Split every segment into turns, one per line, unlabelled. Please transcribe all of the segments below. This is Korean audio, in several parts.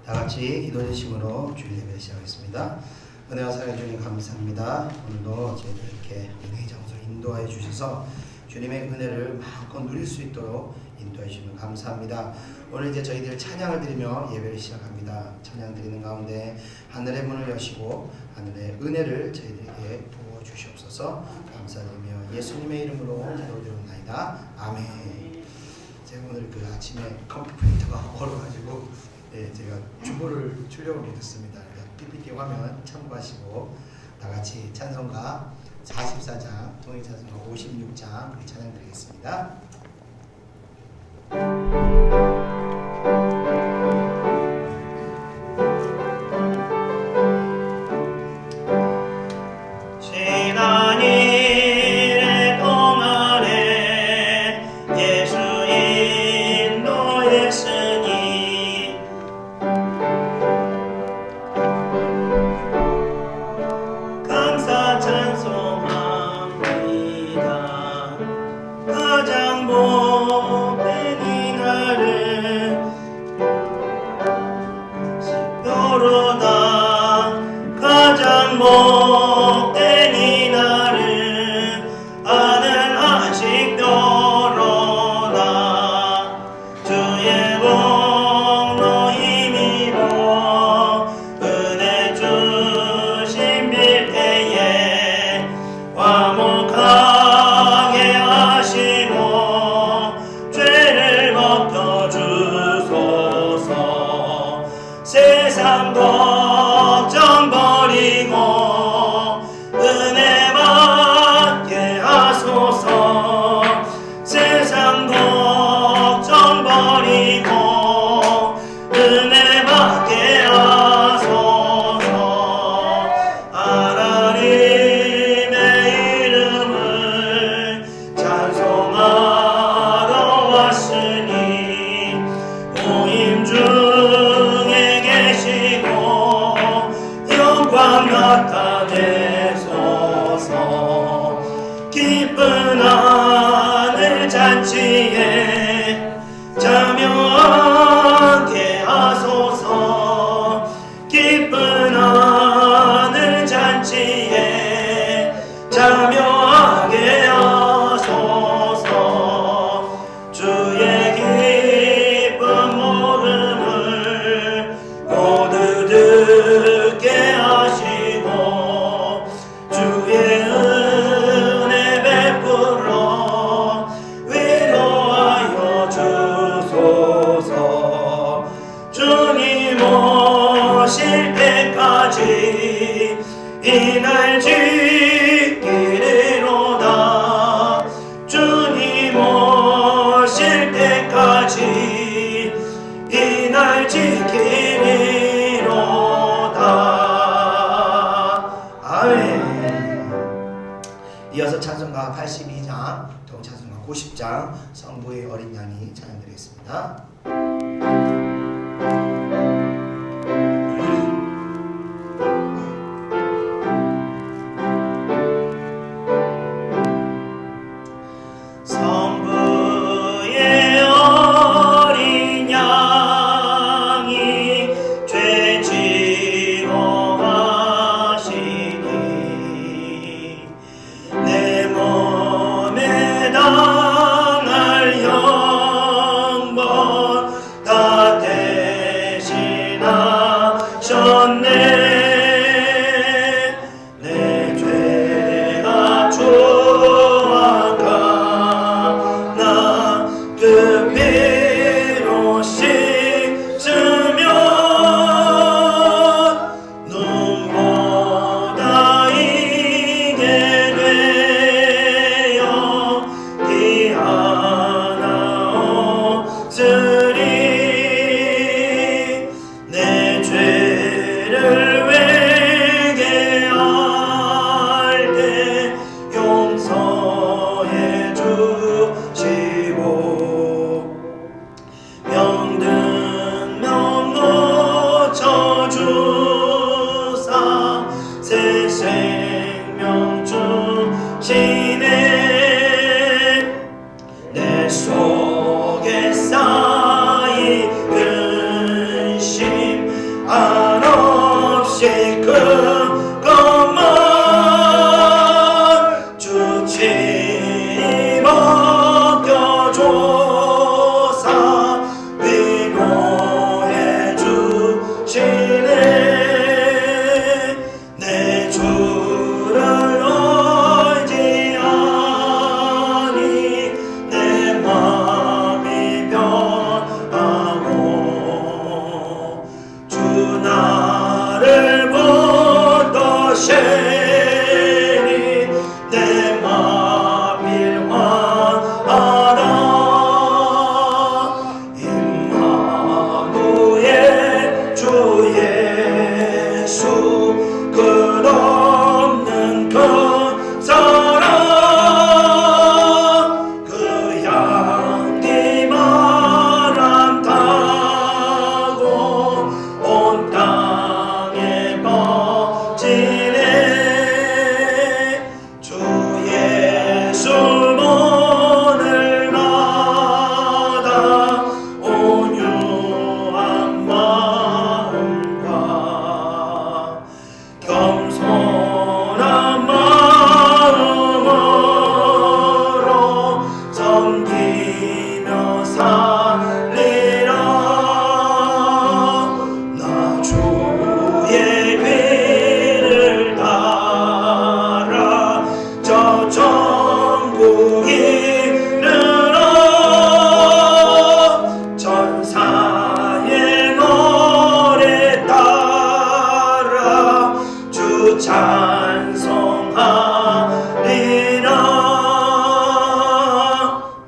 다 같이 기도 제심으로 주일 예배 시작하겠습니다. 은혜와 사랑해 주님 감사합니다. 오늘도 저희들 이렇게 은혜의 장소로 인도하여 주셔서 주님의 은혜를 마음껏 누릴 수 있도록 인도해 주시면 감사합니다. 오늘 이제 저희들 찬양을 드리며 예배를 시작합니다. 찬양 드리는 가운데 하늘의 문을 여시고 하늘의 은혜를 저희들에게 부어 주시옵소서. 감사드리며 예수님의 이름으로 기도드리옵나이다. 아멘. 제가 오늘 그 아침에 컴퓨터가 얼어가지고 제가 주보를 출력을 못했습니다. PPT 화면 참고하시고 다 같이 찬송가 44장, 통일 찬송가 56장 우리 찬양 드리겠습니다.
기쁜 하늘 잔치에 참여하게 하소서. 기쁜 하늘 잔치에 참여하게 하소서. 주의 기쁜 모금을 모두 듣게 하시고 주의 은혜 베풀어 위로하여 주소서. 주님 오실 때까지 이날 지키리로다. 주님 오실 때까지 이날 지키리로다. 아멘.
이어서 찬송가 82장, 또 찬송가 90장 성부의 어린 양이 찬양드리겠습니다.
성부의 어린 양이 죄 지고하시니 내 몸에 당할 형벌 다 하시니 내 맘 일환하라. 임마누엘 주 예수 끝없는 그 사랑 그 향기 바람 타고 온 땅에 퍼지네. 주 예수 오늘마다 온유한 마음과 겸손한 마음으로 섬기며 살리라. 나 주의 귀를 따라 저 천국 이르러 전사의 노래 따라 주 찬송하리라.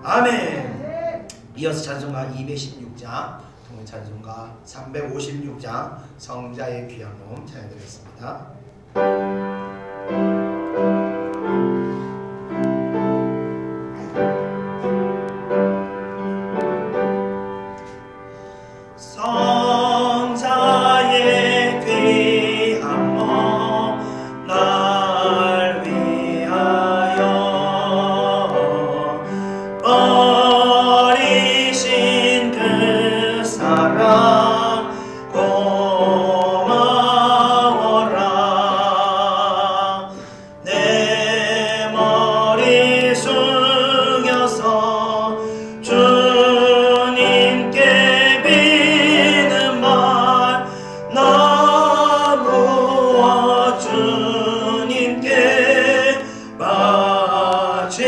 아멘. 이어서 찬송가 216장, 동찬송가 356장 성자의 귀한 몸 찬양드리겠습니다. 성자의 귀한 몸 날 위하여 버리신 그 사랑 고마워라. 내 머리 숙여서 주님께 비는 말 나무와 주님께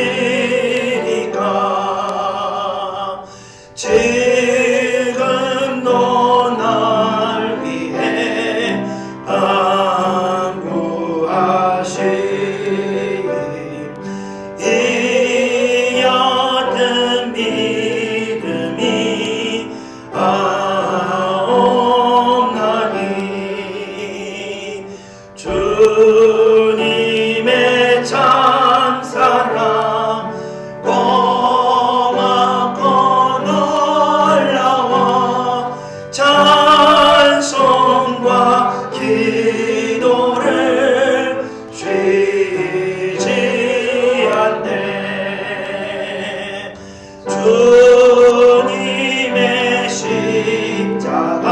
바치리까. 지금도 날 위해 간구하시. 이 얕은 믿음이 없나니 주님의 참사랑 고맙고 놀라워 찬송과 기도를 쉬지 않네. 주님의 십자가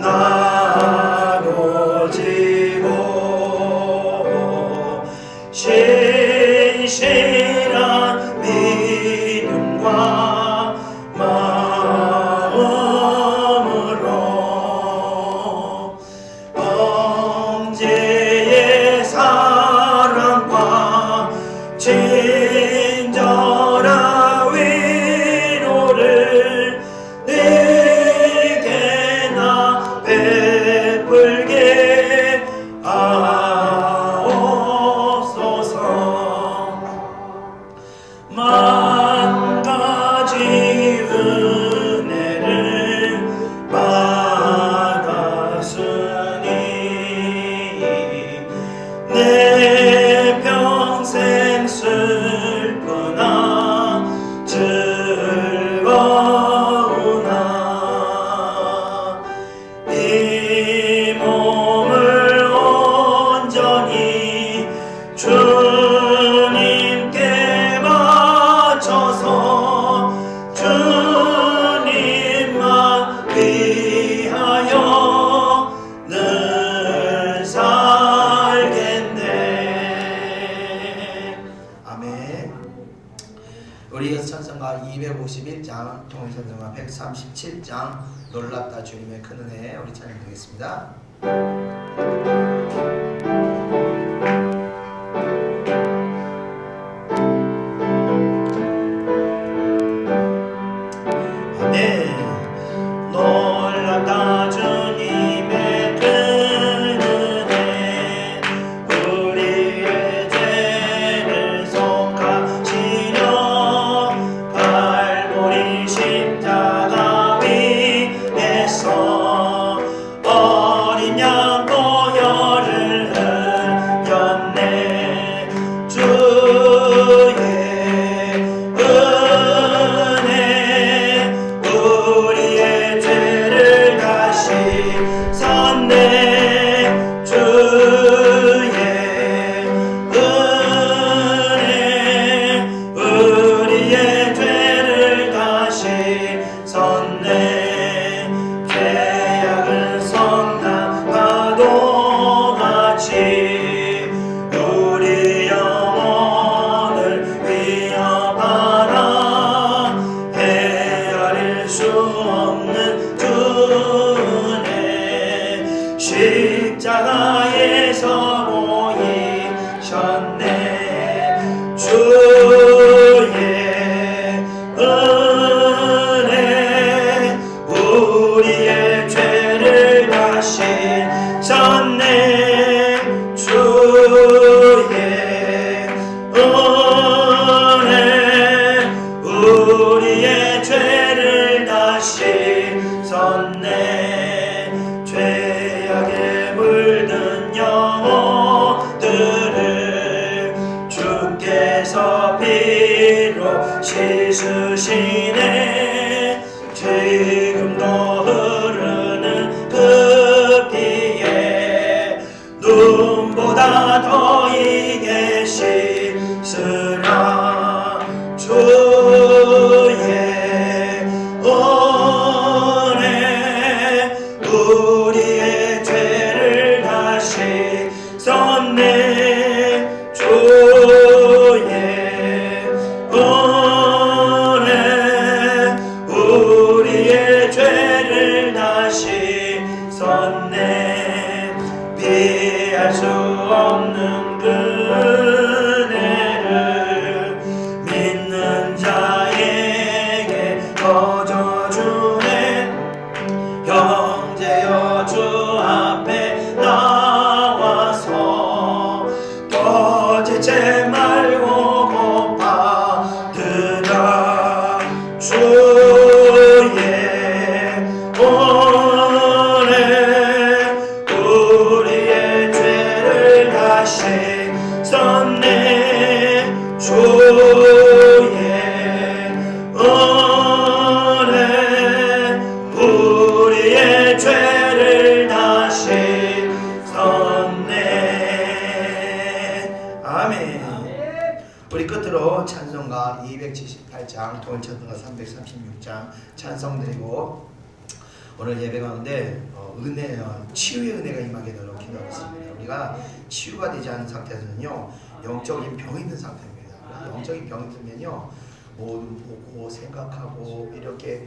나로 지고 신실한 믿음과 마음으로 범죄의 사랑과 친절한 위로를 내게 나 베풀게 하옵소서. 만 가지 은혜를 받았으니 내 평생 슬프나 즐거우나 이 몸을 온전히 주님께 바쳐서 주님만 위하여 늘 살겠네. 아멘. 우리 이어서 찬송가 251장, 통일찬송가 137장 놀랍다 주님의 큰 은혜 우리 찬양드리겠습니다. 놀랍다 주님의 큰 은혜 은혜 우리의 죄를 다시 졌네. 주의 은혜 우리의 죄를 다시 졌네. 죄악에 물든 영혼들을 주께서 피로 씻으시네. 지금도 흐르는 그 피에 눈보다 더 이게 씻으라. 주의 은혜 우리의 죄를 다시 졌네. 주의 은혜 우리의 죄를 다시 졌네. 피할 수 없는 은혜를 믿는 자에게 거저주네. 형제여 주 앞에 나와서 떠지지 말고 고파드라. 주의 은혜 우리의 죄를 다시 졌네. 주의 은혜 우리의 죄를 다시 졌네. 아멘. 우리 끝으로 찬송가 278장, 도인찬송가 336장 찬송 드리고 오늘 예배 가운데 은혜, 치유의 은혜가 임하게 되도록 기도하겠습니다. 우리가 치유가 되지 않은 상태에서는요, 영적인 병이 있는 상태입니다. 영적인 병이 들면요, 모두 보고 생각하고 이렇게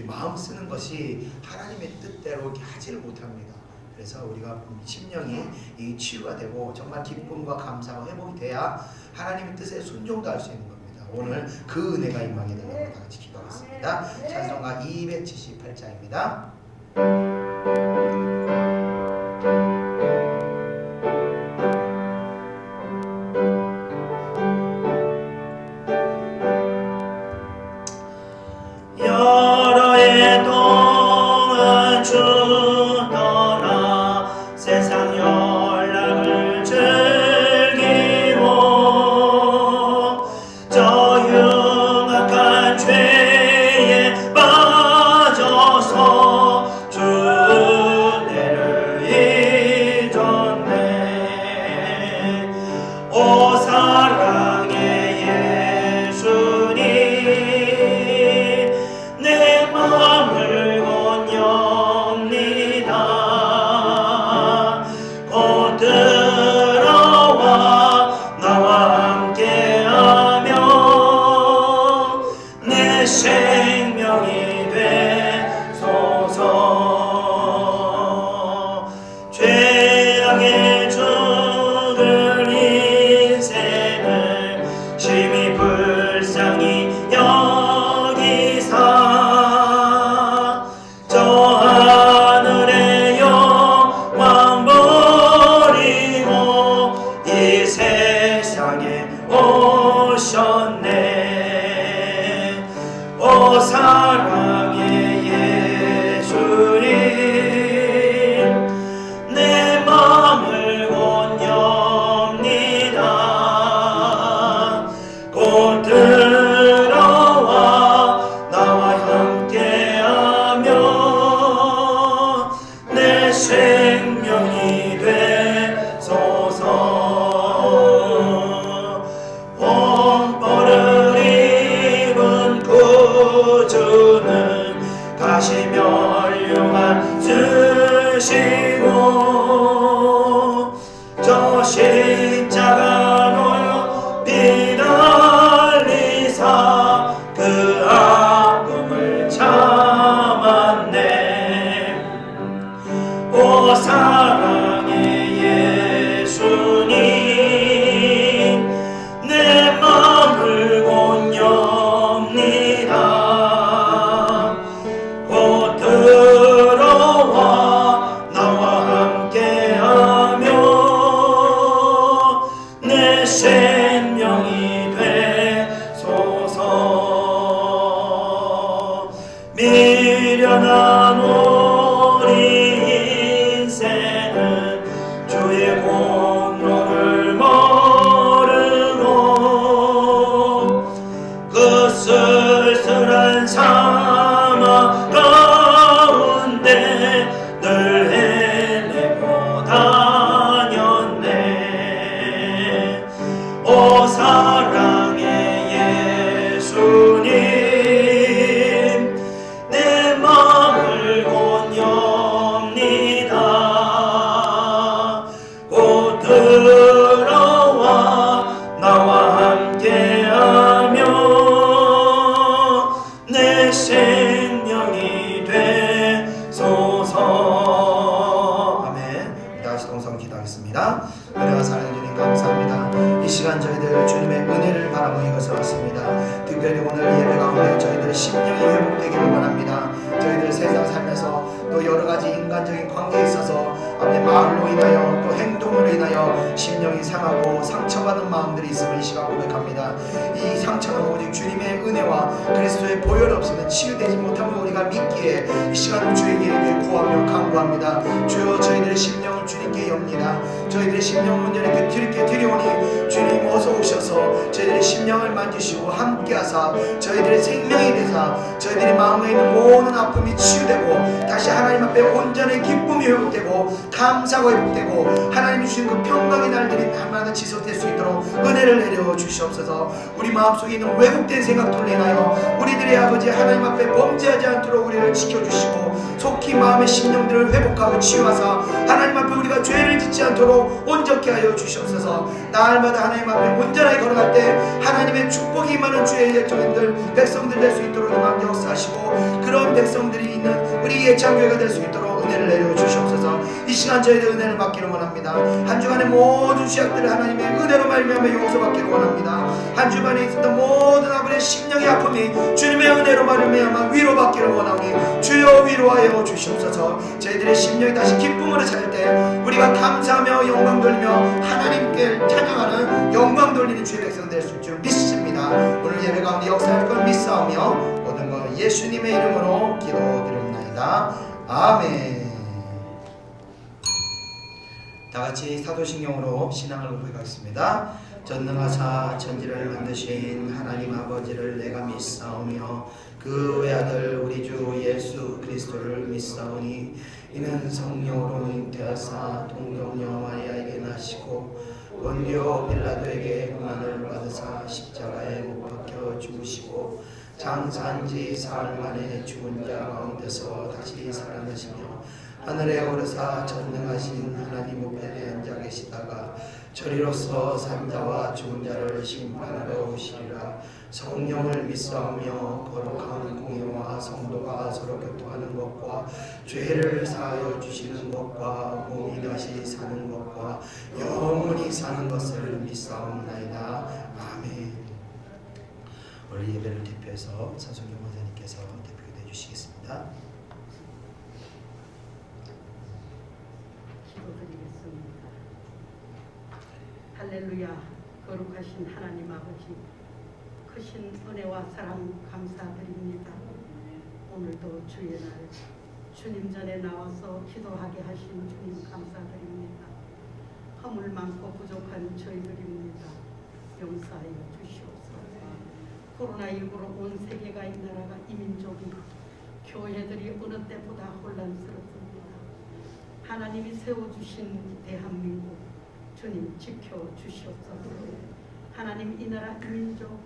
마음 쓰는 것이 하나님의 뜻대로 이렇게 하지를 못합니다. 그래서 우리가 심령이 이 치유가 되고 정말 기쁨과 감사와 회복이 돼야 하나님의 뜻에 순종도 할 수 있는 겁니다. 오늘 그 은혜가 임하게 되도록 다 같이 기도하겠습니다. 찬송가 278장입니다. 여러 해 동안 주 떠나 세상 연락을 즐기고 저 흉악한 죄에 빠져서 주 은혜를 잊었네. 오 사랑의 예수님, 내 마음을 건엽니다. 곧 들어와 나와 함께하며 내 생명이 되소서. 죄악에 죽을 인생을 심히 불쌍히 여기사 저 하늘의 영광 버리고 이 세상에 오셨네. 오 사랑의 예수님, 내 마음을 건엽니다. 곧 들어와 나와 함께하며 내 생명이 되소서. 홍보를 입은 구주는 가시면류관 쓰시고 저 십자가로 비달리사 그 아픔을 참았네. 오 사랑의 예수님, 내 마음을 건엽니다. 미련한 우리 인생은 주의 공로를 모르고 그 쓸쓸한 사막 가운데 늘 헤매고 다녔네. 오 사랑의 예수님, 내 마음을 곧 엽니다. 곧 들어와 나와 함께하며 내 생명이 되소서. 아멘. 다시 동성 기도하겠습니다. 은혜와 사랑해 주님 감사합니다. 이 시간 저희들 주님의 은혜를 바라고 이것을 왔습니다. 특별히 오늘 예배 가운데 저희들 심령이 회복되기를 원합니다. 저희들 세상 살면서 또 여러 가지 인간적인 관계에 있어서 아버지 말로 인하여 또 행동으로 인하여 심령이 상하고 상처받은 마음들이 있음을 이 시간 고백합니다. 이 상처는 오직 주님의 은혜와 그리스도의 보혈 없이는 치유되지 못함을 우리가 믿기에 이 시간 주에게 구하며 간구합니다. 주여 저희들의 심령을 주님께 엽니다. 저희들의 심령 문제를 이렇게 드리오니 주님 어서 오셔서 저희들의 심령을 만지시고 함께하사 저희들의 생명이 되사 저희들의 마음에 있는 모든 아픔이 치유되고 다시 하나님 앞에 온전히 기쁨이 회복되고 감사가 회복되고 하나님이 주신 그 평강의 날들이 날마다 지속될 수 있도록 은혜를 내려 주시옵소서. 우리 마음속에 있는 왜곡된 생각들로 인하여 우리들의 아버지 하나님 앞에 범죄하지 않도록 우리를 지켜주시고 속히 마음의 심령들을 회복하고 치유하사 하나님 앞에 우리가 죄를 짓지 않도록 온전케 하여 주시옵소서. 날마다 하나님 앞에 온전하게 걸어갈 때 하나님의 축복이 임하는 주의 예정인들 백성들 될 수 있도록 임한 역사하시고 그런 백성들이 있는 우리 예창교회가 될 수 있도록 은혜를 내려 주시옵소서. 이 시간 저희들 은혜를 받기를 원합니다. 한 주간의 모든 죄악들을 하나님의 은혜로 말미암아 용서받기를 원합니다. 한 주간에 있었던 모든 아버지의 심령의 아픔이 주님의 은혜로 말미암아 위로받기를 원하오니 주여 위로하여 주시옵소서. 저희들의 심령이 다시 기쁨으로 찰 때 우리가 감사하며 영광 돌리며 하나님께 찬양하는 영광 돌리는 주의 백성 될 수 줄 믿습니다. 오늘 예배 가운데 역사할 걸 믿사오며 모든 것 예수님의 이름으로 기도드립니다. 아멘. 다같이 사도신경으로 신앙을 고백하겠습니다. 전능하사 천지를 만드신 하나님 아버지를 내가 믿사오며 그 외아들 우리 주 예수 그리스도를 믿사오니 이는 성령으로 잉태하사 동정녀 마리아에게 나시고 본디오 빌라도에게 고난을 받으사 십자가에 못 박혀 죽으시고 장사한지 사흘 만에 죽은 자 가운데서 다시 살아나시며 하늘에 오르사 전능하신 하나님 우편에 앉아 계시다가 저리로서 산자와 죽은 자를 심판하러 오시리라. 성령을 믿사오며 거룩한 공의와 성도가 서로 교통하는 것과 죄를 사하여 주시는 것과 몸이 다시 사는 것과 영원히 사는 것을 믿사옵나이다. 아멘. 오늘 예배를 대표해서 산송경 원사님께서 대표해 주시겠습니다.
기도드리겠습니다. 할렐루야. 거룩하신 하나님 아버지, 크신 은혜와 사랑 감사드립니다. 오늘도 주의 날 주님 전에 나와서 기도하게 하신 주님 감사드립니다. 허물 많고 부족한 저희들입니다. 용서하여 주시옵소서. 코로나19로 온 세계가 이 나라가 이민족이 교회들이 어느 때보다 혼란스럽습니다. 하나님이 세워주신 대한민국 주님 지켜주시옵소서. 하나님 이 나라 이민족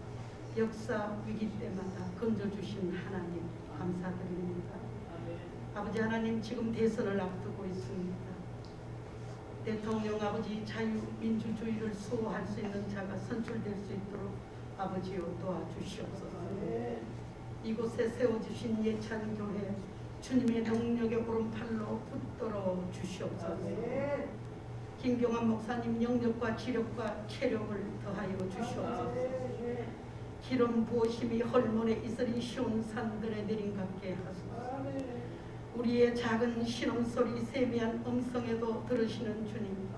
역사 위기 때마다 건져주신 하나님 감사드립니다. 아버지 하나님 지금 대선을 앞두고 있습니다. 대통령 아버지 자유민주주의를 수호할 수 있는 자가 선출될 수 있도록 아버지여 도와주시옵소서. 이곳에 세워주신 예찬교회 주님의 능력의 오른팔로 붙들어 주시옵소서. 김경환 목사님 영역과 지력과 체력을 더하여 주시옵소서. 기름 부으심이 헐몬에 이슬이 쉬운 산들에 내린 같게 하소서. 우리의 작은 신음소리 세미한 음성에도 들으시는 주님,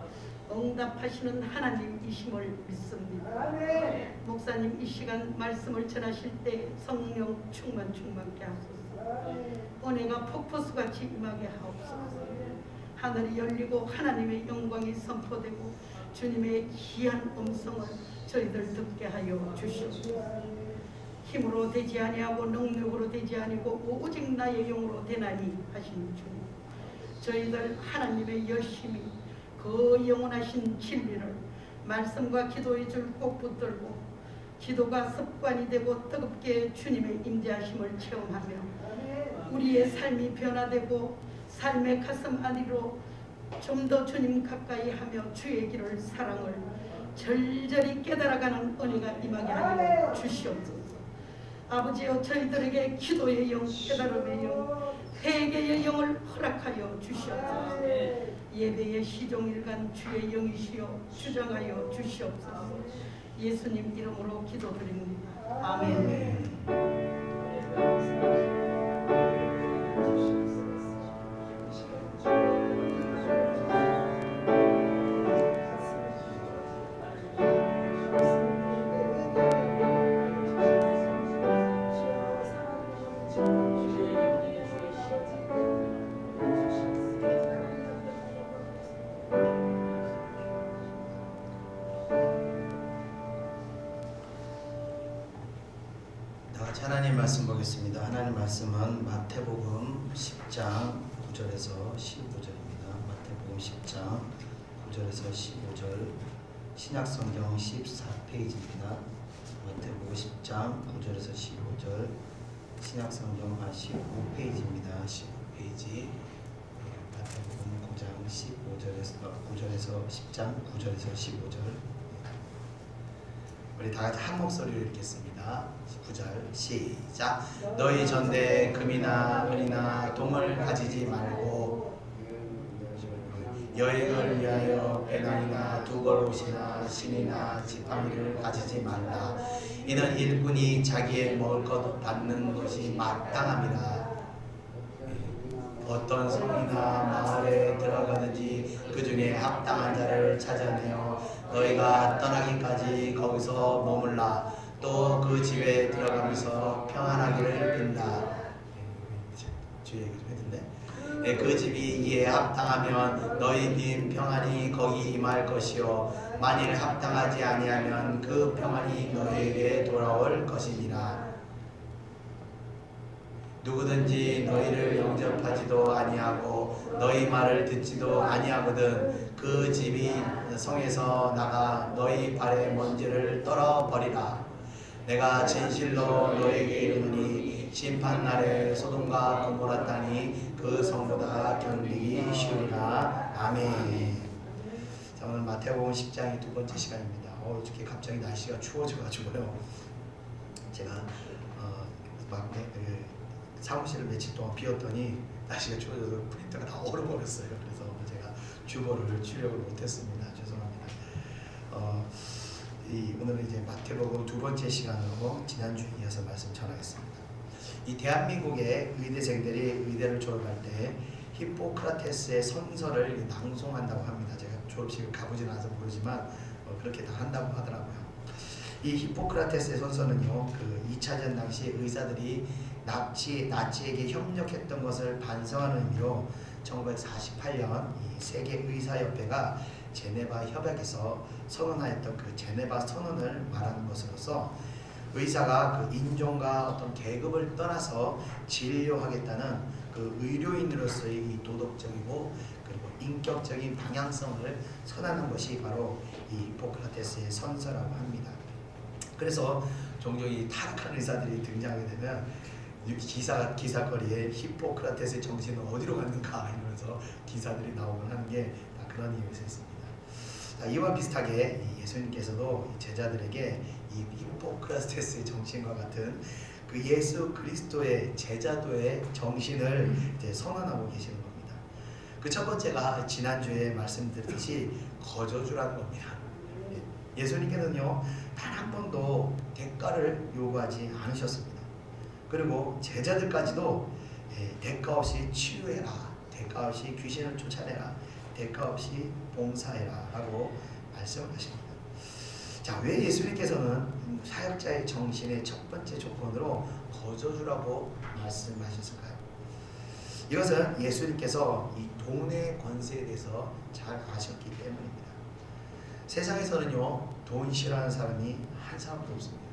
응답하시는 하나님이심을 믿습니다. 목사님 이 시간 말씀을 전하실 때 성령 충만케 하소서. 은혜가 폭포수같이 임하게 하옵소서. 하늘이 열리고 하나님의 영광이 선포되고 주님의 귀한 음성을 저희들 듣게 하여 주시옵소서. 힘으로 되지 아니하고 능력으로 되지 아니고 오직 나의 영으로 되나니 하신 주님, 저희들 하나님의 열심히 그 영원하신 진리를 말씀과 기도의 줄 꼭 붙들고 기도가 습관이 되고 뜨겁게 주님의 임재하심을 체험하며 우리의 삶이 변화되고 삶의 가슴 안으로 좀 더 주님 가까이 하며 주의 길을 사랑을 절절히 깨달아가는 은혜가 임하게 하여 주시옵소서. 아버지여, 저희들에게 기도의 영, 깨달음의 영, 회개의 영을 허락하여 주시옵소서. 예배의 시종일관 주의 영이시여 주장하여 주시옵소서. 예수님 이름으로 기도드립니다. 아멘.
하나님 말씀 보겠습니다. 하나님 말씀은 마태복음 10장 9절에서 15절입니다. 마태복음 10장 9절에서 15절, 신약성경 14페이지입니다. 마태복음 10장 9절에서 15절, 신약성경 15페이지입니다. 15페이지. 마태복음 9장 9절에서 10장 9절에서 15절. 우리 다 같이 한 목소리로 읽겠습니다. 9절 시작. 너희 전대 금이나 은이나 동을 가지지 말고 여행을 위하여 배낭이나 두걸옷이나 신이나 지팡이를 가지지 말라. 이는 일꾼이 자기의 먹을 것 받는 것이 마땅함이라. 어떤 성이나 마을에 들어가든지 그 중에 합당한 자를 찾아내어 너희가 떠나기까지 거기서 머물라. 또 그 집에 들어가면서 평안하기를 빈다. 주의 얘기 좀 해줄래? 그 집이 이에 합당하면 너희 빈 평안이 거기 임할 것이요 만일 합당하지 아니하면 그 평안이 너희에게 돌아올 것이니라. 누구든지 너희를 영접하지도 아니하고 너희 말을 듣지도 아니하거든 그 집이 성에서 나가 너희 발의 먼지를 떨어버리라. 내가 진실로 너희에게 이르노니 심판날에 소돔과 고모라 땅이 그 성보다 견디기 쉬우리라. 아멘. 자, 오늘 마태복음 10장이 두 번째 시간입니다. 이렇게 갑자기 날씨가 추워져가지고요. 제가 사무실을 며칠 동안 비웠더니 날씨가 추워져서 프린터가 다 얼어버렸어요. 그래서 제가 주보를 출력을 못했습니다. 죄송합니다. 오늘은 이제 마태복음 두 번째 시간으로 지난주에 이어서 말씀 전하겠습니다. 이 대한민국의 의대생들이 의대를 졸업할 때 히포크라테스의 선서를 낭송한다고 합니다. 제가 졸업식을 가보진 않아서 모르지만 그렇게 다 한다고 하더라고요. 이 히포크라테스의 선서는요, 그 2차전 당시 의사들이 나치에게 협력했던 것을 반성하는 의미로 1948년 이 세계의사협회가 제네바 협약에서 선언하였던 그 제네바 선언을 말하는 것으로서 의사가 그 인종과 어떤 계급을 떠나서 진료하겠다는 그 의료인으로서의 이 도덕적이고 그리고 인격적인 방향성을 선언한 것이 바로 이 히포크라테스의 선서라고 합니다. 그래서 종종 이 타락한 의사들이 등장하게 되면 기사거리에 히포크라테스의 정신은 어디로 갔는가 이러면서 기사들이 나오곤 하는 게 다 그런 이유에서 있습니다. 자, 이와 비슷하게 예수님께서도 제자들에게 이 히포크라테스의 정신과 같은 그 예수 그리스도의 제자도의 정신을 이제 선언하고 계시는 겁니다. 그 첫 번째가 지난주에 말씀드렸듯이 거저주라는 겁니다. 예수님께서는요, 단 한 번도 대가를 요구하지 않으셨습니다. 그리고 제자들까지도 대가 없이 치유해라, 대가 없이 귀신을 쫓아내라,
대가 없이 봉사해라 라고 말씀을 하십니다. 자, 왜 예수님께서는 사역자의 정신의 첫 번째 조건으로 거저주라고 말씀하셨을까요? 이것은 예수님께서 이 돈의 권세에 대해서 잘 아셨기 때문입니다. 세상에서는요, 돈 싫어하는 사람이 한 사람도 없습니다.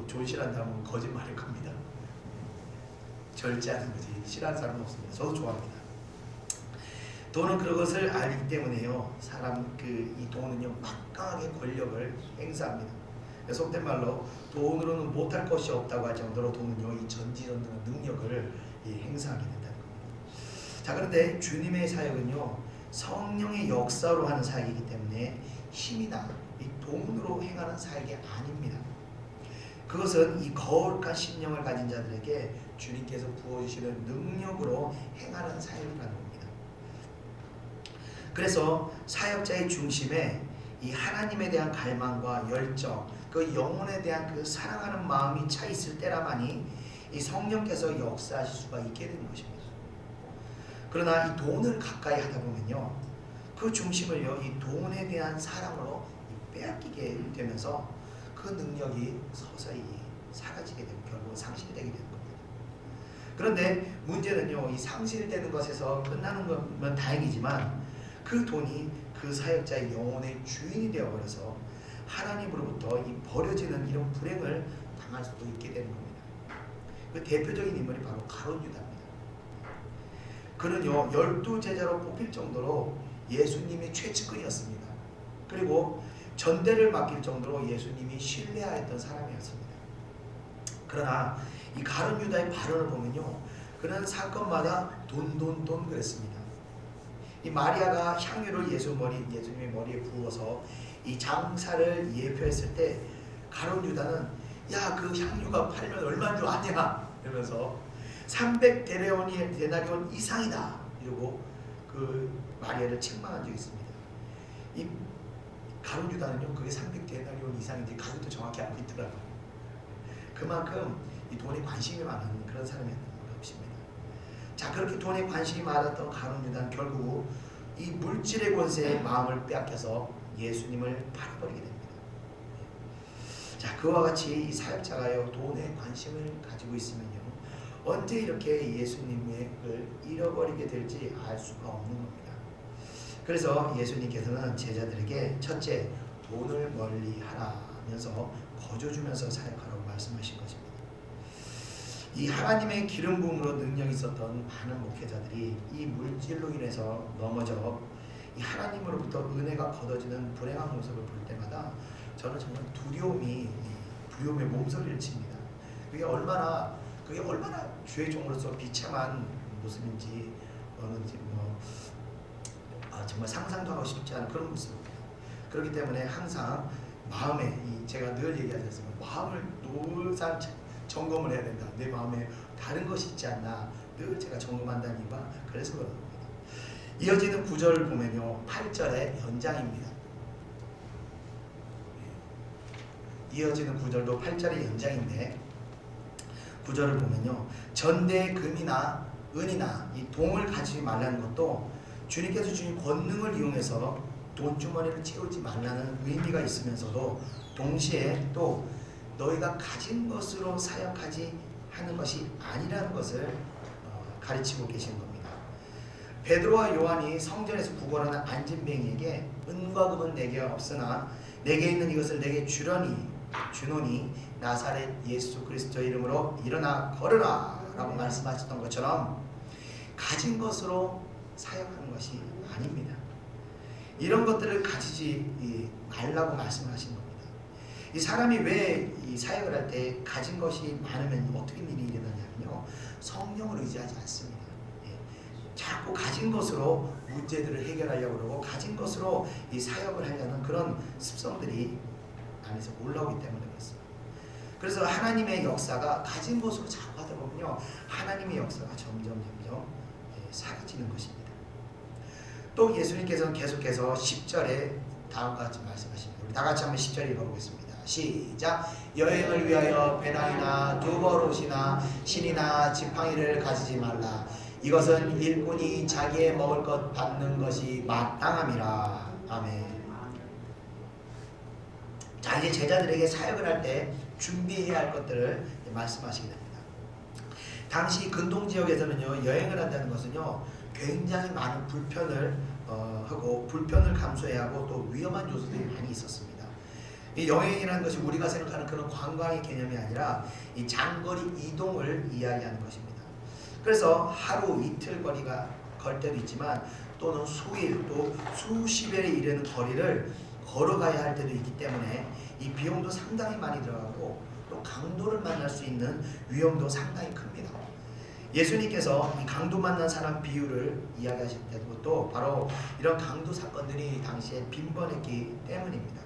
돈 싫어하는 사람은 거짓말일 겁니다. 절제하는 거지. 싫어하는 사람은 없습니다. 저도 좋아합니다. 돈은 그것을 알기 때문에요. 이 돈은요, 막강하게 권력을 행사합니다. 속된 말로 돈으로는 못할 것이 없다고 할 정도로 돈은요, 이 전지전능한 능력을 행사하게 된다는 겁니다. 자, 그런데 주님의 사역은요, 성령의 역사로 하는 사역이기 때문에 힘이나 이 돈으로 행하는 사역이 아닙니다. 그것은 이 거룩한 심령을 가진 자들에게 주님께서 부어주시는 능력으로 행하는 사역이라는 겁니다. 그래서 사역자의 중심에 이 하나님에 대한 갈망과 열정, 그 영혼에 대한 그 사랑하는 마음이 차 있을 때라만이 이 성령께서 역사하실 수가 있게 되는 것입니다. 그러나 이 돈을 가까이 하다 보면요, 그 중심을요, 이 돈에 대한 사랑으로 빼앗기게 되면서 그 능력이 서서히 사라지게 되고 결국은 상실되게 되는 겁니다. 그런데 문제는요, 이 상실되는 것에서 끝나는 거면 다행이지만 그 돈이 그 사역자의 영혼의 주인이 되어버려서 하나님으로부터 이 버려지는 이런 불행을 당할 수도 있게 되는 겁니다. 그 대표적인 인물이 바로 가룟 유다입니다. 그는요, 12제자로 뽑힐 정도로 예수님이 최측근이었습니다. 그리고 전대를 맡길 정도로 예수님이 신뢰하였던 사람이었습니다. 그러나 이 가룟 유다의 발언을 보면요, 그는 사건마다 돈 그랬습니다. 이 마리아가 향유를 예수님의 머리에 부어서 이 장사를 예표했을 때 가룟 유다는 야, 그 향유가 팔면 얼마인 줄 아냐 이러면서 300데나리온 이상이다 이러고 그 마리아를 책망한 적이 있습니다. 이 가룟 유다는요, 그게 300데나리온 이상인지 가격도 정확히 알고 있더라고요. 그만큼 이 돈에 관심이 많은 그런 사람이었던 것입니다. 자, 그렇게 돈에 관심이 많았던 가룟 유다는 결국 이 물질의 권세에 마음을 빼앗겨서 예수님을 팔아버리게 됩니다. 자, 그와 같이 이 사역자가요, 돈에 관심을 가지고 있으면요, 언제 이렇게 예수님을 잃어버리게 될지 알 수가 없는 겁니다. 그래서 예수님께서는 제자들에게 첫째, 돈을 멀리 하라면서 거저주면서 사역하라고 말씀하신 것입니다. 이 하나님의 기름 부음으로 능력이 있었던 많은 목회자들이 이 물질로 인해서 넘어져 이 하나님으로부터 은혜가 걷어지는 불행한 모습을 볼 때마다 저는 정말 두려움의 몸소리를 칩니다. 그게 얼마나 주의 종으로서 비참한 모습인지 정말 상상도 하고 싶지 않은 그런 모습입니다. 그렇기 때문에 항상 마음에 제가 늘 얘기하셨지만 마음을 항상 점검을 해야 된다. 내 마음에 다른 것이 있지 않나 늘 제가 점검한다는 이유가 그래서 그런 겁니다. 이어지는 구절을 보면요, 8절의 연장입니다. 이어지는 구절도 8절의 연장인데, 구절을 보면요, 전대 금이나 은이나 이 동을 가지지 말라는 것도 주님께서 주신 권능을 이용해서 돈주머니를 채우지 말라는 의미가 있으면서도 동시에 또 너희가 가진 것으로 사역하지 하는 것이 아니라는 것을 가르치고 계시는 겁니다. 베드로와 요한이 성전에서 구걸하는 안진뱅이에게 은과 금은 내게 없으나 내게 있는 이것을 내게 주노니 나사렛 예수 그리스도 이름으로 일어나 걸으라 라고 말씀하셨던 것처럼 가진 것으로 사역하는 것이 아닙니다. 이런 것들을 가지지 말라고 말씀하신 겁니다. 이 사람이 왜 이 사역을 할 때 가진 것이 많으면 어떻게 일이 일어나냐면요, 성령을 의지하지 않습니다. 자꾸 가진 것으로 문제들을 해결하려고 그러고 가진 것으로 이 사역을 하려는 그런 습성들이 안에서 올라오기 때문에 그렇습니다. 그래서 하나님의 역사가 가진 것으로 자꾸 하다 보면요, 하나님의 역사가 점점 사라지는 것입니다. 또 예수님께서는 계속해서 10절에 다음과 같이 말씀하십니다. 우리 다 같이 한번 10절 읽어보겠습니다. 시작. 여행을 위하여 배낭이나 두벌옷이나 신이나 지팡이를 가지지 말라. 이것은 일꾼이 자기의 먹을 것 받는 것이 마땅함이라. 아멘. 자, 이제 제자들에게 사역을 할 때 준비해야 할 것들을 말씀하시게 됩니다. 당시 근동 지역에서는요, 여행을 한다는 것은요, 굉장히 많은 불편을 하고 불편을 감수해야 하고 또 위험한 요소들이 많이 있었습니다. 이 여행이라는 것이 우리가 생각하는 그런 관광의 개념이 아니라 이 장거리 이동을 이야기하는 것입니다. 그래서 하루 이틀 거리가 걸 때도 있지만 또는 수일 또 수십일에 이르는 거리를 걸어가야 할 때도 있기 때문에 이 비용도 상당히 많이 들어가고 또 강도를 만날 수 있는 위험도 상당히 큽니다. 예수님께서 이 강도 만난 사람 비유를 이야기하실 때도 바로 이런 강도 사건들이 당시에 빈번했기 때문입니다.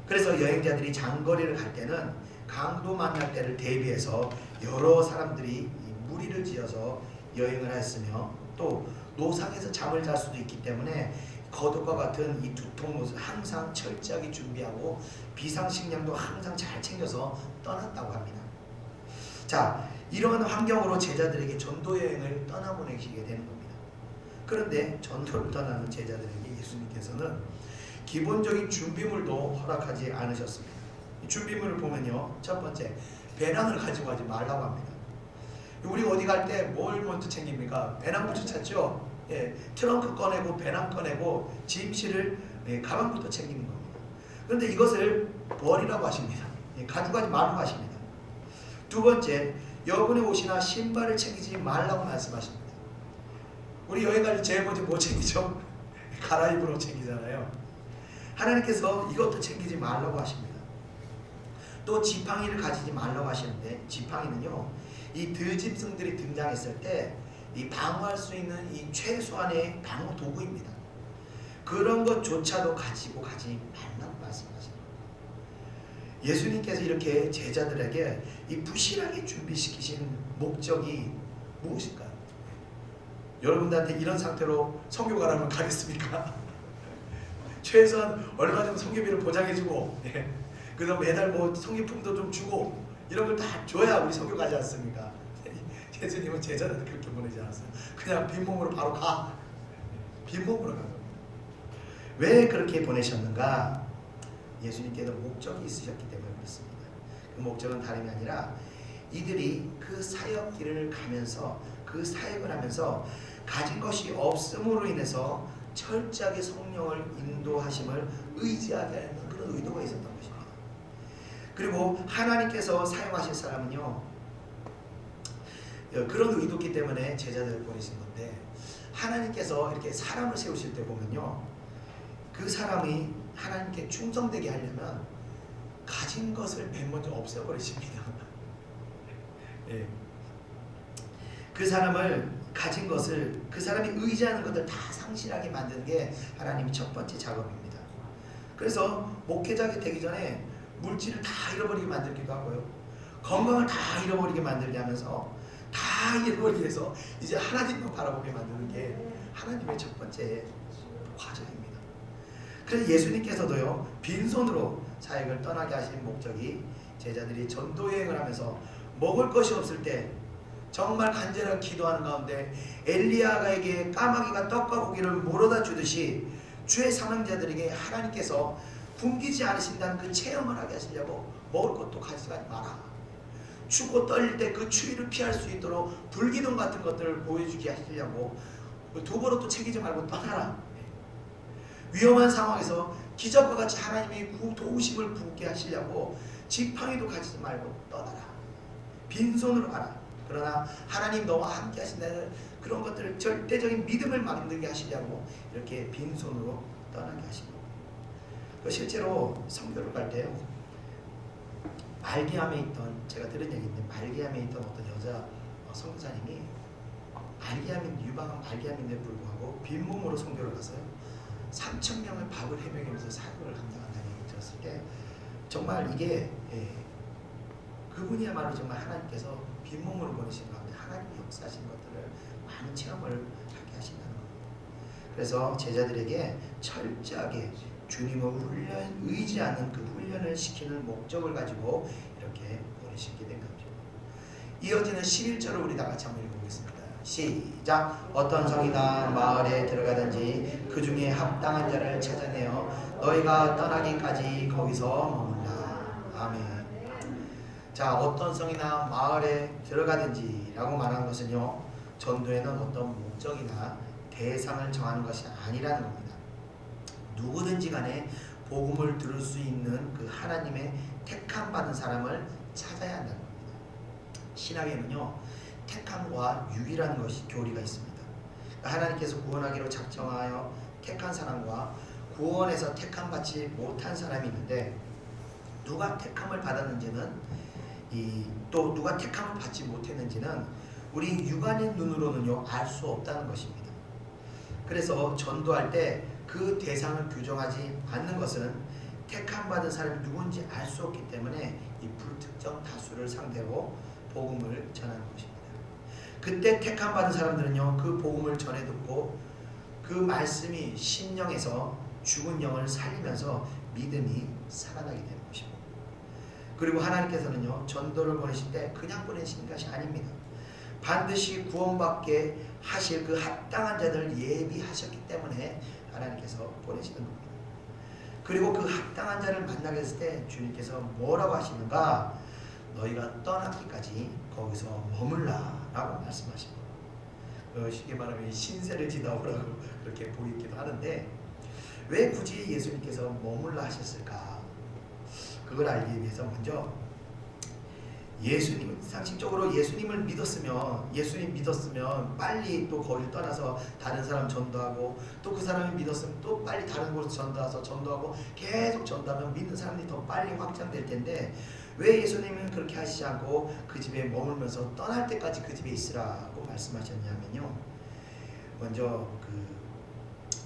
그래서 여행자들이 장거리를 갈 때는 강도 만날 때를 대비해서 여러 사람들이 무리를 지어서 여행을 했으며 또 노상에서 잠을 잘 수도 있기 때문에 거듭과 같은 이 두통옷을 항상 철저하게 준비하고 비상식량도 항상 잘 챙겨서 떠났다고 합니다. 자, 이러한 환경으로 제자들에게 전도 여행을 떠나보내시게 되는 겁니다. 그런데 전도를 떠나는 제자들에게 예수님께서는 기본적인 준비물도 허락하지 않으셨습니다. 이 준비물을 보면요, 첫 번째, 배낭을 가지고 가지 말라고 합니다. 우리 어디 갈 때 뭘 먼저 챙깁니까? 배낭부터 찾죠. 예, 트렁크 꺼내고 배낭 꺼내고 짐실을 가방부터 챙기는 겁니다. 그런데 이것을 버리라고 하십니다. 가져가지 말라고 하십니다. 두 번째, 여분의 옷이나 신발을 챙기지 말라고 말씀하십니다. 우리 여행 갈 때 제일 먼저 뭐 챙기죠? 갈아입을 옷 챙기잖아요. 하나님께서 이것도 챙기지 말라고 하십니다. 또 지팡이를 가지지 말라고 하시는데, 지팡이는요, 이 들짐승들이 등장했을 때 이 방어할 수 있는 이 최소한의 방어 도구입니다. 그런 것조차도 가지고 가지 말라고 말씀하십니다. 예수님께서 이렇게 제자들에게 이 부실하게 준비시키신 목적이 무엇일까요? 여러분들한테 이런 상태로 선교 가라면 가겠습니까? 최소한 얼마 정도 선교비를 보장해주고, 그다음 매달 뭐 선교품도 좀 주고 이런 걸 다 줘야 우리 선교 가지 않습니까? 예수님은 제자들 그렇게 보내지 않았어요. 그냥 빈몸으로 바로 가. 빈몸으로 가. 왜 그렇게 보내셨는가? 예수님께서 목적이 있으셨기 때문에 그렇습니다. 그 목적은 다름이 아니라 이들이 그 사역길을 가면서 그 사역을 하면서 가진 것이 없음으로 인해서 철저하게 성령을 인도하심을 의지하게 하는 그런 의도가 있었던 것입니다. 그리고 하나님께서 사용하실 사람은요, 그런 의도기 때문에 제자들을 보내신 건데, 하나님께서 이렇게 사람을 세우실 때 보면요, 그 사람이 하나님께 충성되게 하려면 가진 것을 맨 먼저 없애버리십니다. 예. 그 사람을 가진 것을, 그 사람이 의지하는 것들 다 상실하게 만드는 게 하나님의 첫 번째 작업입니다. 그래서 목회자가 되기 전에 물질을 다 잃어버리게 만들기도 하고요, 건강을 다 잃어버리게 만들게 하면서 다 잃어버리게 해서 이제 하나님만 바라보게 만드는 게 하나님의 첫 번째 과정입니다. 그래서 예수님께서도요, 빈손으로 사역을 떠나게 하신 목적이 제자들이 전도여행을 하면서 먹을 것이 없을 때 정말 간절하게 기도하는 가운데 엘리야가에게 까마귀가 떡과 고기를 물어다 주듯이 주의 사명자들에게 하나님께서 굶기지 않으신다는 그 체험을 하게 하시려고 먹을 것도 가져가지 마라. 춥고 떨릴 때 그 추위를 피할 수 있도록 불기둥 같은 것들을 보여주게 하시려고 두부로 또 챙기지 말고 떠나라. 위험한 상황에서 기적과 같이 하나님이 도우심을 부게 하시려고 지팡이도 가지지 말고 떠나라. 빈손으로 가라. 그러나 하나님 너와 함께 하신다는 그런 것들을 절대적인 믿음을 만들게 하시려고 이렇게 빈손으로 떠나게 하십니다. 실제로 선교를 갈 때요, 말기암에 있던, 제가 들은 얘기인데, 말기암에 있던 어떤 여자 선교사님이 유방암 말기암인데 불구하고 빈몸으로 선교를 가서요, 3,000명의 밥을 해먹이면서 사역을 감당한다는 얘기를 들었을 때 정말 이게 그분이야말로 정말 하나님께서 빈몸으로 보내신 가운데 하나님이 역사하신 것들을 많은 체험을 하게 하신다는 겁니다. 그래서 제자들에게 철저하게 주님을 의지하는 그 훈련을 시키는 목적을 가지고 이렇게 보내시게 된 겁니다. 이어지는 11절을 우리 다 같이 한번 읽어보겠습니다. 시작. 어떤 성이나 마을에 들어가든지 그 중에 합당한 자를 찾아내어 너희가 떠나기까지 거기서 머물라. 아멘. 자, 어떤 성이나 마을에 들어가든지 라고 말하는 것은요, 전도에는 어떤 목적이나 대상을 정하는 것이 아니라는 겁니다. 누구든지 간에 복음을 들을 수 있는 그 하나님의 택함 받은 사람을 찾아야 한다는 겁니다. 신학에는요, 택함과 유기라는 것이 교리가 있습니다. 하나님께서 구원하기로 작정하여 택한 사람과 구원에서 택함 받지 못한 사람이 있는데, 누가 택함을 받았는지는 또 누가 택함을 받지 못했는지는 우리 육안의 눈으로는요 알 수 없다는 것입니다. 그래서 전도할 때 그 대상을 규정하지 않는 것은 택함 받은 사람이 누군지 알 수 없기 때문에 이 불특정 다수를 상대로 복음을 전하는 것입니다. 그때 택함 받은 사람들은요 그 복음을 전해 듣고 그 말씀이 심령에서 죽은 영을 살리면서 믿음이 살아나게 되는 것입니다. 그리고 하나님께서는요 전도를 보내실 때 그냥 보내시는 것이 아닙니다. 반드시 구원받게 하실 그 합당한 자들을 예비하셨기 때문에 하나님께서 보내시는 겁니다. 그리고 그 합당한 자를 만나게 됐을 때 주님께서 뭐라고 하시는가? 너희가 떠나기까지 거기서 머물라 라고 말씀하십니다. 쉽게 말하면 신세를 지다 오라고 그렇게 보이기도 하는데, 왜 굳이 예수님께서 머물라 하셨을까? 그걸 알기 위해서 먼저 예수님, 상식적으로 예수님 믿었으면 빨리 또 거기를 떠나서 다른 사람 전도하고, 또 그 사람이 믿었으면 또 빨리 다른 곳으로 전도하고 계속 전도하면 믿는 사람들이 더 빨리 확장될 텐데, 왜 예수님은 그렇게 하시지 않고 그 집에 머물면서 떠날 때까지 그 집에 있으라고 말씀하셨냐면요, 먼저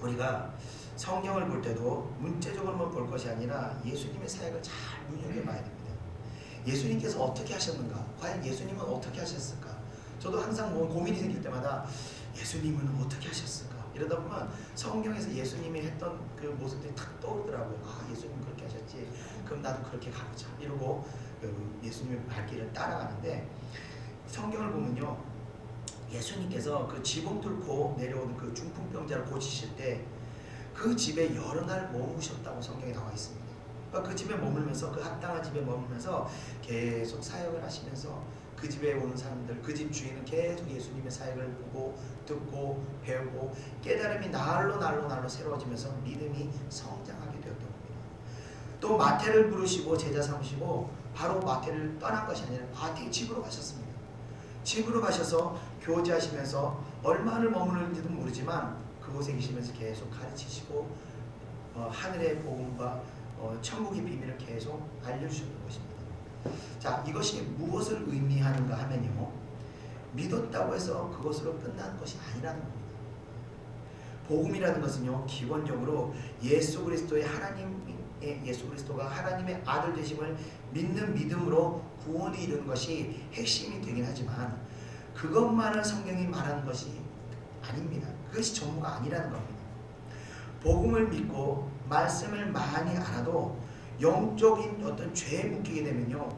우리가 성경을 볼 때도 문자적으로만 볼 것이 아니라 예수님의 사역을 잘 눈여겨봐야 됩니다. 예수님께서 어떻게 하셨는가? 과연 예수님은 어떻게 하셨을까? 저도 항상 고민이 생길 때마다 예수님은 어떻게 하셨을까? 이러다 보면 성경에서 예수님이 했던 그 모습들이 탁 떠오르더라고요. 아, 예수님 그렇게 하셨지. 그럼 나도 그렇게 가보자. 이러고 예수님의 발길을 따라가는데, 성경을 보면요, 예수님께서 그 지붕 뚫고 내려오는 그 중풍병자를 고치실 때 그 집에 여러 날 머무셨다고 성경에 나와 있습니다. 그러니까 그 집에 머물면서, 그 합당한 집에 머물면서 계속 사역을 하시면서 그 집에 오는 사람들, 그 집 주인은 계속 예수님의 사역을 보고 듣고 배우고 깨달음이 날로 새로워지면서 믿음이 성장하게 되었던 겁니다. 또 마태를 부르시고 제자 삼으시고 바로 마태를 떠난 것이 아니라 마태의 집으로 가셨습니다. 집으로 가셔서 교제하시면서 얼마나 머무르는지도 모르지만 그곳에 계시면서 계속 가르치시고 하늘의 복음과 천국의 비밀을 계속 알려주셨던 것입니다. 자, 이것이 무엇을 의미하는가 하면요, 믿었다고 해서 그것으로 끝나는 것이 아니라는 겁니다. 복음이라는 것은요, 기본적으로 예수 그리스도의 예수 그리스도가 하나님의 아들 되심을 믿는 믿음으로 구원에 이르는 것이 핵심이 되긴 하지만, 그것만을 성경이 말하는 것이 아닙니다. 그것이 전부가 아니라는 겁니다. 복음을 믿고 말씀을 많이 알아도 영적인 어떤 죄에 묶이게 되면요,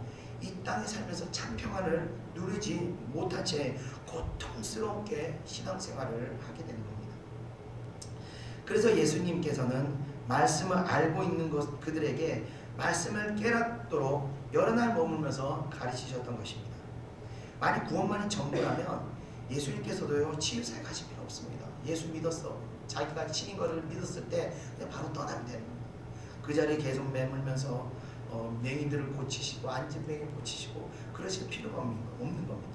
이 땅에 살면서 참 평안을 누리지 못한 채 고통스럽게 신앙생활을 하게 되는 겁니다. 그래서 예수님께서는 말씀을 알고 있는 그들에게 말씀을 깨닫도록 여러 날 머물면서 가르치셨던 것입니다. 만약 구원만이 전부라면 예수님께서도요 치유사에 가실 필요 없습니다. 예수 믿었어, 자기가 신인 것을 믿었을 때 그냥 바로 떠나면 되는 겁니다. 그 자리에 계속 매물면서 맹인들을 고치시고 앉은 맹인 고치시고 그러실 필요가 없는 겁니다.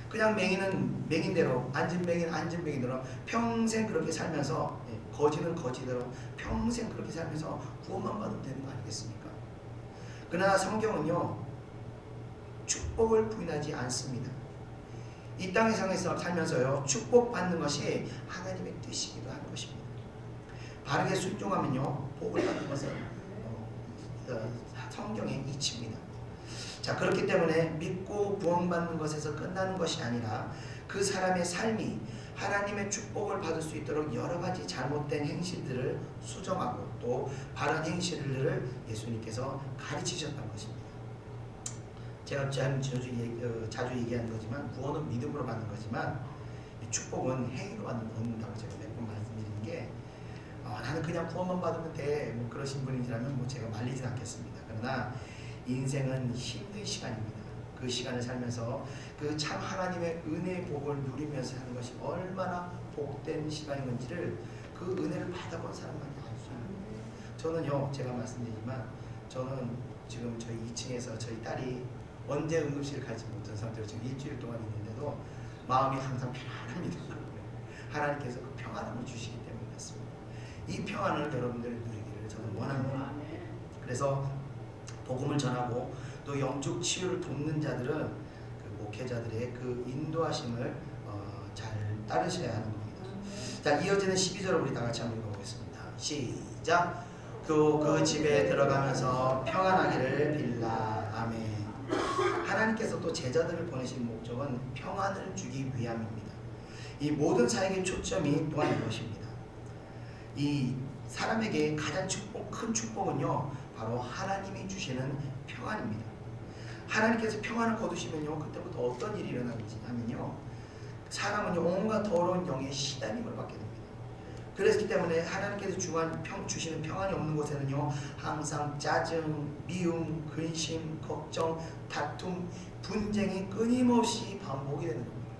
그냥 맹인은 맹인대로, 앉은 맹인 앉은 맹인대로 평생 그렇게 살면서, 거지는 거지대로 평생 그렇게 살면서 구원만 받으면 되는 거 아니겠습니까? 그러나 성경은요 축복을 부인하지 않습니다. 이 땅에 살면서요 축복받는 것이 하나님의 뜻이기도 하는 것입니다. 바르게 순종하면요 복을 받는 것은 성경의 이치입니다. 자, 그렇기 때문에 믿고 구원받는 것에서 끝나는 것이 아니라 그 사람의 삶이 하나님의 축복을 받을 수 있도록 여러 가지 잘못된 행실들을 수정하고 또 바른 행실들을 예수님께서 가르치셨다는 것입니다. 제가 자주 얘기하는 거지만 구원은 믿음으로 받는 거지만 이 축복은 행위로 얻는다고 제가 몇 번 말씀드린 게 나는 그냥 구원만 받으면 돼 뭐 그러신 분이라면 뭐 제가 말리진 않겠습니다. 그러나 인생은 힘든 시간입니다. 그 시간을 살면서 그 참 하나님의 은혜의 복을 누리면서 사는 것이 얼마나 복된 시간인 건지를 그 은혜를 받아본 사람만이 알 수 있는 거예요. 저는요, 제가 말씀드리지만 저는 지금 저희 2층에서 저희 딸이 언제 응급실을 갈지 못한 상태로 지금 일주일 동안 있는데도 마음이 항상 편안합니다. 하나님께서 그 평안함을 주시기 때문에 그렇습니다. 이 평안을 여러분들이 누리기를 저는 원합니다. 그래서 복음을 전하고 또 영적 치유를 돕는 자들은 그 목회자들의 그 인도하심을 잘 따르셔야 하는 겁니다. 자, 이어지는 12절을 우리 다 같이 한번 읽어보겠습니다. 시작. 또 그 집에 들어가면서 평안하기를 빌라. 아멘. 하나님께서 또 제자들을 보내신 목적은 평안을 주기 위함입니다. 이 모든 사역의 초점이 또한 이것입니다. 이 사람에게 가장 큰 축복은요, 바로 하나님이 주시는 평안입니다. 하나님께서 평안을 거두시면요, 그때부터 어떤 일이 일어나냐면요, 사람은요, 온갖 더러운 영의 시달림을 받게 됩니다. 그렇기 때문에 하나님께서 주시는 평안이 없는 곳에는요, 항상 짜증, 미움, 근심, 걱정, 다툼, 분쟁이 끊임없이 반복이 되는 겁니다.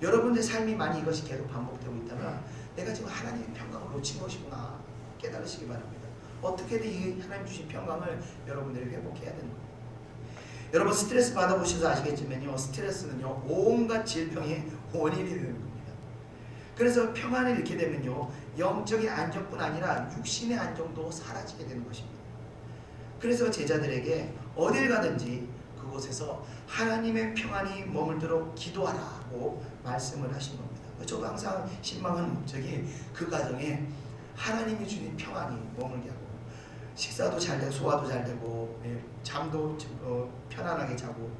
여러분의 삶이 만약 이것이 계속 반복되고 있다면 내가 지금 하나님의 평강을 놓친 것이구나 깨달으시기 바랍니다. 어떻게든 이 하나님 주신 평강을 여러분들이 회복해야 되는 거예요. 여러분 스트레스 받아보셔서 아시겠지만요, 스트레스는요, 온갖 질병의 원인이 되는 겁니다. 그래서 평안을 잃게 되면요, 영적인 안정뿐 아니라 육신의 안정도 사라지게 되는 것입니다. 그래서 제자들에게 어딜 가든지 그곳에서 하나님의 평안이 머물도록 기도하라고 말씀을 하신 겁니다. 저도 항상 신망하는 목적이 그 가정에 하나님이 주신 평안이 머물게 하고 식사도 잘 되고 소화도 잘 되고 잠도 편안하게 자고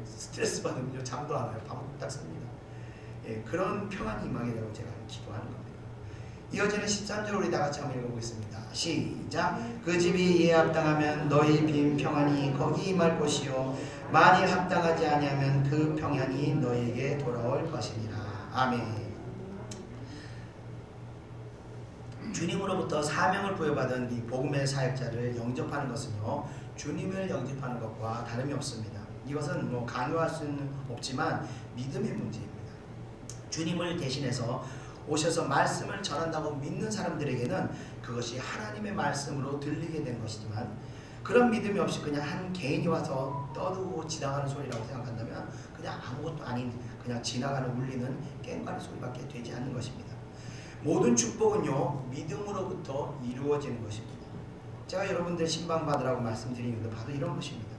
스트레스 받으면 잠도 안 와요. 밤 딱 씁니다. 그런 평안이 임하게 되고 제가 기도하는 겁니다. 이어지는 13절 우리 다 같이 한번 읽어보겠습니다. 시작. 그 집이 이에 합당하면 너희 빈 평안이 거기 임할 것이요 만일 합당하지 아니하면 그 평안이 너희에게 돌아올 것이니라. 아멘. 주님으로부터 사명을 부여받은 이 복음의 사역자를 영접하는 것은요, 주님을 영접하는 것과 다름이 없습니다. 이것은 뭐 강요할 수는 없지만 믿음의 문제입니다. 주님을 대신해서 오셔서 말씀을 전한다고 믿는 사람들에게는 그것이 하나님의 말씀으로 들리게 된 것이지만, 그런 믿음이 없이 그냥 한 개인이 와서 떠들고 지나가는 소리라고 생각한다면 그냥 아무것도 아닌 그냥 지나가는 울리는 깽가리 소리밖에 되지 않는 것입니다. 모든 축복은요, 믿음으로부터 이루어지는 것입니다. 제가 여러분들 신방 받으라고 말씀드린 이유도 바로 이런 것입니다.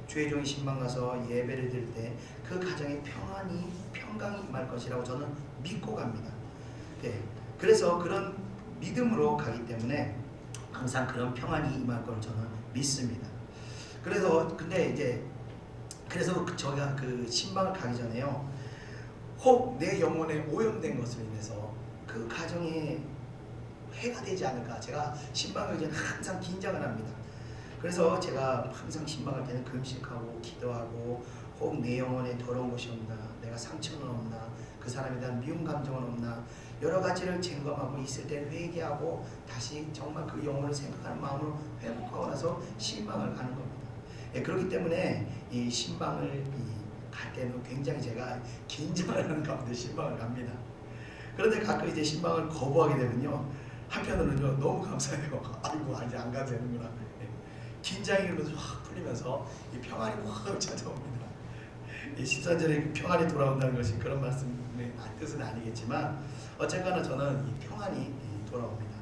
주의 종이 신방 가서 예배를 드릴 때 그 가정에 평강이 임할 것이라고 저는 믿고 갑니다. 그래서 그런 믿음으로 가기 때문에 항상 그런 평안이 임할 걸 저는 믿습니다. 그래서 저희가 그 신방을 가기 전에요, 혹 내 영혼에 오염된 것으로 인해서 그 가정에 해가 되지 않을까, 제가 신방을 전에 항상 긴장을 합니다. 그래서 제가 항상 신방할 때는 금식하고 기도하고, 혹 내 영혼에 더러운 것이 없나, 내가 상처는 없나, 그 사람에 대한 미움 감정은 없나, 여러 가지를 점검하고 있을 때 회개하고 다시 정말 그 영혼을 생각하는 마음으로 회복하고 나서 신방을 가는 겁니다. 그렇기 때문에 이 신방을 갈 때는 굉장히 제가 긴장을 하는 가운데 신방을 갑니다. 그런데 가끔 이제 신방을 거부하게 되면요, 한편으로는요, 너무 감사해요. 아이고, 이제 안 가도 되는구나. 긴장이 그러면서 확 풀리면서 이 평안이 확 찾아옵니다. 이 14절에 평안이 돌아온다는 것이 그런 말씀의 뜻은 아니겠지만 어쨌거나 저는 이 평안이 돌아옵니다.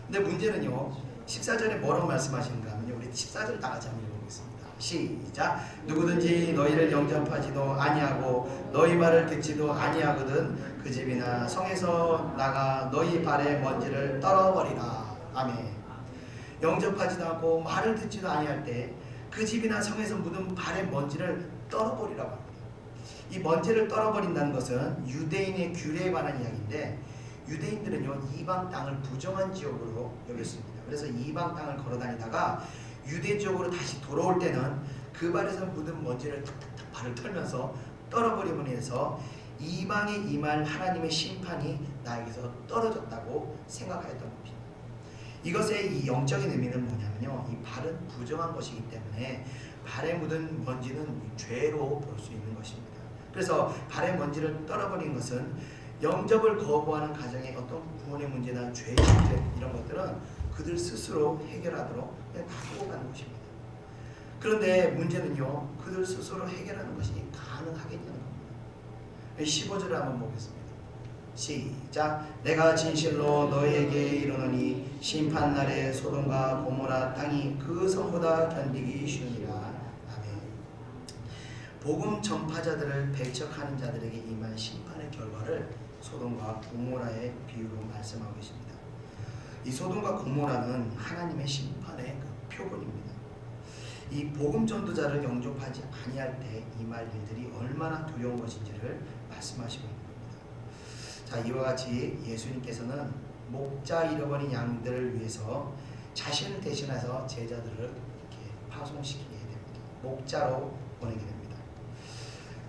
근데 문제는요, 14절에 뭐라고 말씀하시는가 하면요, 우리 14절 다 같이 한번 읽어보겠습니다. 시작. 누구든지 너희를 영접하지도 아니하고 너희 말을 듣지도 아니하거든 그 집이나 성에서 나가 너희 발의 먼지를 떨어버리라. 아멘. 영접하지도 않고 말을 듣지도 아니할 때 그 집이나 성에서 묻은 발의 먼지를 떨어버리라고 합니다. 이 먼지를 떨어버린다는 것은 유대인의 규례에 관한 이야기인데, 유대인들은요, 이방 땅을 부정한 지역으로 여겼습니다. 그래서 이방 땅을 걸어다니다가 유대 지역으로 다시 돌아올 때는 그 발에서 묻은 먼지를 탁탁탁 발을 털면서 떨어버림으로 인해서 이방에 임할 하나님의 심판이 나에게서 떨어졌다고 생각하였던 겁니다. 이것의 이 영적인 의미는 뭐냐면요, 이 발은 부정한 것이기 때문에 발에 묻은 먼지는 죄로 볼 수 있는 것입니다. 그래서 발의 먼지를 떨어버린 것은 영접을 거부하는 가정의 어떤 구원의 문제나 죄의 문제, 이런 것들은 그들 스스로 해결하도록 그냥 놔두고 가는 것입니다. 그런데 문제는요, 그들 스스로 해결하는 것이 가능하겠냐는 겁니다. 15절을 한번 보겠습니다. 시작. 내가 진실로 너희에게 이르노니 심판날에 소돔과 고모라 땅이 그 성보다 견디기 쉬우니라. 아멘. 복음 전파자들을 배척하는 자들에게 임한 심판의 결과를 소돔과 고모라의 비유로 말씀하고 계십니다. 이 소돔과 고모라는 하나님의 심판의 그 표본입니다. 이 복음 전도자를 영접하지 아니할 때 임할 일들이 얼마나 두려운 것인지를 말씀하시고 있는 겁니다. 자, 이와 같이 예수님께서는 목자 잃어버린 양들을 위해서 자신을 대신해서 제자들을 이렇게 파송시키게 됩니다. 목자로 보내게 됩니다.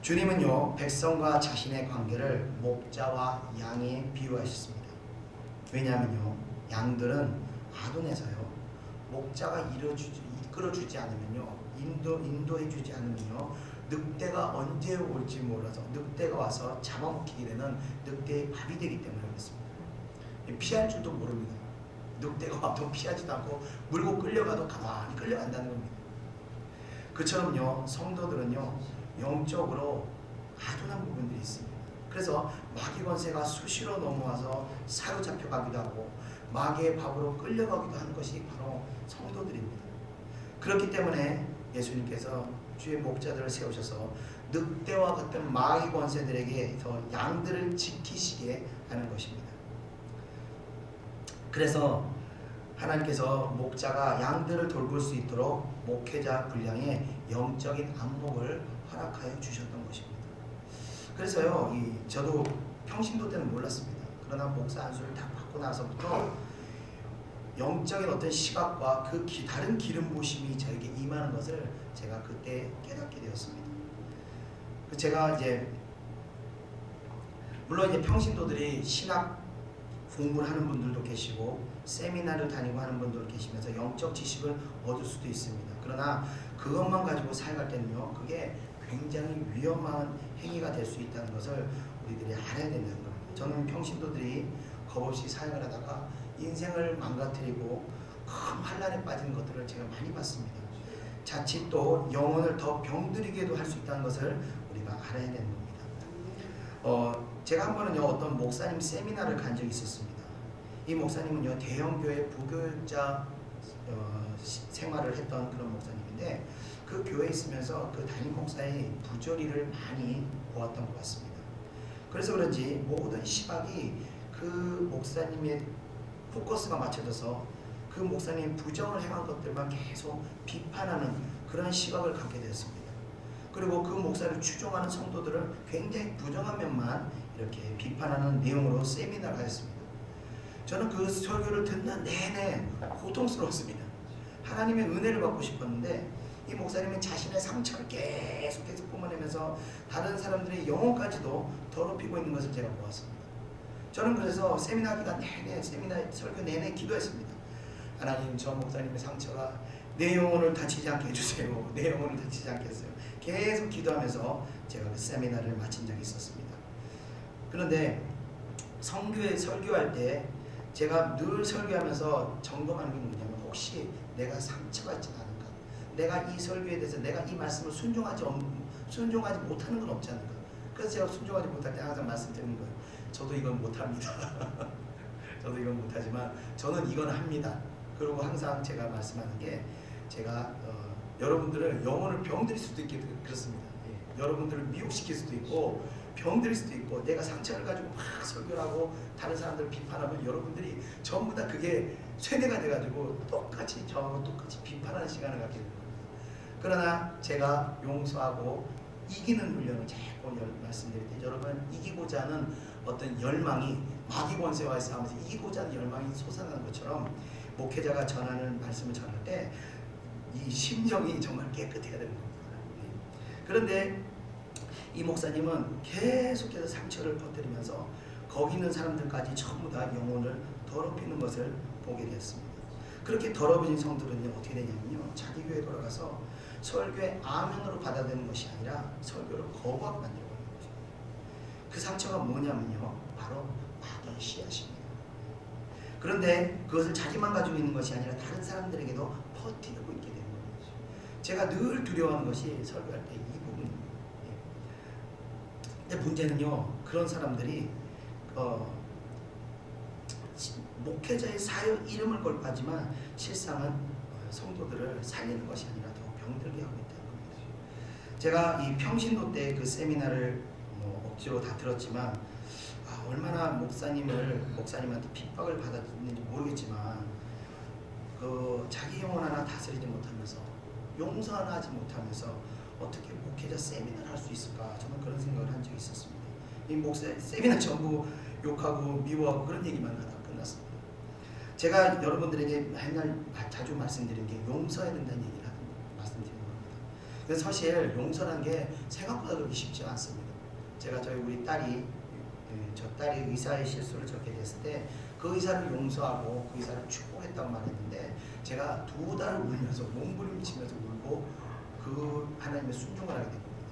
주님은요, 백성과 자신의 관계를 목자와 양에 비유하셨습니다. 왜냐하면요, 양들은 아둔해서요, 목자가 이끌어주지 않으면요, 인도해주지 않으면요, 늑대가 언제 올지 몰라서 늑대가 와서 잡아먹히게 되는 늑대의 밥이 되기 때문에 그렇습니다. 피할 줄도 모릅니다. 늑대가 와도 피하지도 않고 물고 끌려가도 가만히 끌려간다는 겁니다. 그처럼요, 성도들은요, 영적으로 아둔한 부분들이 있습니다. 그래서 마귀 권세가 수시로 넘어와서 사로잡혀가기도 하고 마귀의 밥으로 끌려가기도 하는 것이 바로 성도들입니다. 그렇기 때문에 예수님께서 주의 목자들을 세우셔서 늑대와 같은 마귀 권세들에게서 양들을 지키시게 하는 것입니다. 그래서 하나님께서 목자가 양들을 돌볼 수 있도록 목회자 분량의 영적인 안목을 허락하여 주셨던 것입니다. 그래서요, 저도 평신도 때는 몰랐습니다. 그러나 목사 안수를 다 받고 나서부터 영적인 어떤 시각과 그 다른 기름 부으심이 저에게 임하는 것을 제가 그때 깨닫게 되었습니다. 제가 이제 물론 이제 평신도들이 신학 공부를 하는 분들도 계시고 세미나를 다니고 하는 분들 계시면서 영적 지식을 얻을 수도 있습니다. 그러나 그것만 가지고 살아갈 때는요, 그게 굉장히 위험한 행위가 될 수 있다는 것을 우리들이 알아야 된다는 겁니다. 저는 평신도들이 겁없이 사역을 하다가 인생을 망가뜨리고 큰 환란에 빠지는 것들을 제가 많이 봤습니다. 자칫 또 영혼을 더 병들이게도 할 수 있다는 것을 우리가 알아야 되는 겁니다. 제가 한 번은요, 어떤 목사님 세미나를 간 적이 있었습니다. 이 목사님은요, 대형교회 부교육자 생활을 했던 그런 목사님인데, 그 교회에 있으면서 그 담임 목사의 부조리를 많이 보았던 것 같습니다. 그래서 그런지 모든 시각이 그 목사님의 포커스가 맞춰져서 그 목사님이 부정을 행한 것들만 계속 비판하는 그런 시각을 갖게 되었습니다. 그리고 그 목사를 추종하는 성도들을 굉장히 부정한 면만 이렇게 비판하는 내용으로 세미나를 하였습니다. 저는 그 설교를 듣는 내내 고통스러웠습니다. 하나님의 은혜를 받고 싶었는데 이 목사님은 자신의 상처를 계속해서 뿜어내면서 다른 사람들의 영혼까지도 더럽히고 있는 것을 제가 보았습니다. 저는 그래서 세미나 기간 내내, 세미나 설교 내내 기도했습니다. 하나님, 저 목사님의 상처가 내 영혼을 다치지 않게 해주세요. 내 영혼을 다치지 않게 해주세요. 계속 기도하면서 제가 그 세미나를 마친 적이 있었습니다. 그런데 성교에 설교할 때 제가 늘 설교하면서 점검하는 게 뭐냐면, 혹시 내가 상처가 있지 않은가? 내가 이 설교에 대해서 내가 이 말씀을 순종하지 못하는 건 없지 않은가? 그래서 제가 순종하지 못할 때 항상 말씀드리는 거예요. 저도 이건 못합니다. 저도 이건 못하지만 저는 이건 합니다. 그리고 항상 제가 말씀하는 게, 제가 여러분들을 영혼을 병들일 수도 있게 그렇습니다. 예. 여러분들을 미혹시킬 수도 있고 병들일 수도 있고, 내가 상처를 가지고 막 설교를 하고 다른 사람들을 비판하면 여러분들이 전부 다 그게 쇠뇌가 돼가지고 똑같이 저하고 똑같이 비판하는 시간을 갖게 됩니다. 그러나 제가 용서하고 이기는 훈련을 자꾸 말씀드릴 때, 여러분, 이기고자 하는 어떤 열망이 마귀 권세와의 싸움에서 이기고자 하는 열망이 솟아나는 것처럼 목회자가 전하는 말씀을 전할 때 이 심정이 정말 깨끗해야 되는 겁니다. 그런데
이 목사님은 계속해서 상처를 퍼뜨리면서 거기 있는 사람들까지 전부 다 영혼을 더럽히는 것을 보게 되었습니다. 그렇게 더러워진 성들은요 어떻게 되냐면요, 자기 교회 돌아가서 설교의 아멘으로 받아들이는 것이 아니라 설교를 거부하게 만들어버리는 거죠. 그 상처가 뭐냐면요, 바로 마귀의 씨앗입니다. 그런데 그것을 자기만 가지고 있는 것이 아니라 다른 사람들에게도 퍼뜨리고 있게 되는 거죠. 제가 늘 두려워하는 것이 설교할 때 이 부분입니다. 근데 문제는요, 그런 사람들이 목회자의 사역 이름을 걸고 하지만 실상은 성도들을 살리는 것이 아니라 더 병들게 하고 있다는 겁니다. 제가 이 평신도 때 그 세미나를 억지로 다 들었지만 얼마나 목사님한테 핍박을 받았는지 모르겠지만 그 자기 영혼 하나 다스리지 못하면서 용서 하나 하지 못하면서 어떻게 목회자 세미나를 할 수 있을까, 저는 그런 생각을 한 적이 있었습니다. 이 목사 세미나 전부 욕하고 미워하고 그런 얘기만 하다 끝났습니다. 제가 여러분들에게 맨날 자주 말씀드린 게 용서해야 된다는 얘기를 말씀드리는 겁니다. 그래서 사실 용서라는 게 생각보다 그렇게 쉽지 않습니다. 제가 우리 딸이 저 딸이 의사의 실수를 적게 됐을 때 그 의사를 용서하고 그 의사를 축복했다고 말했는데 제가 2달을 울면서 몸부림치면서 울고 그 하나님의 순종을 하게 된 겁니다.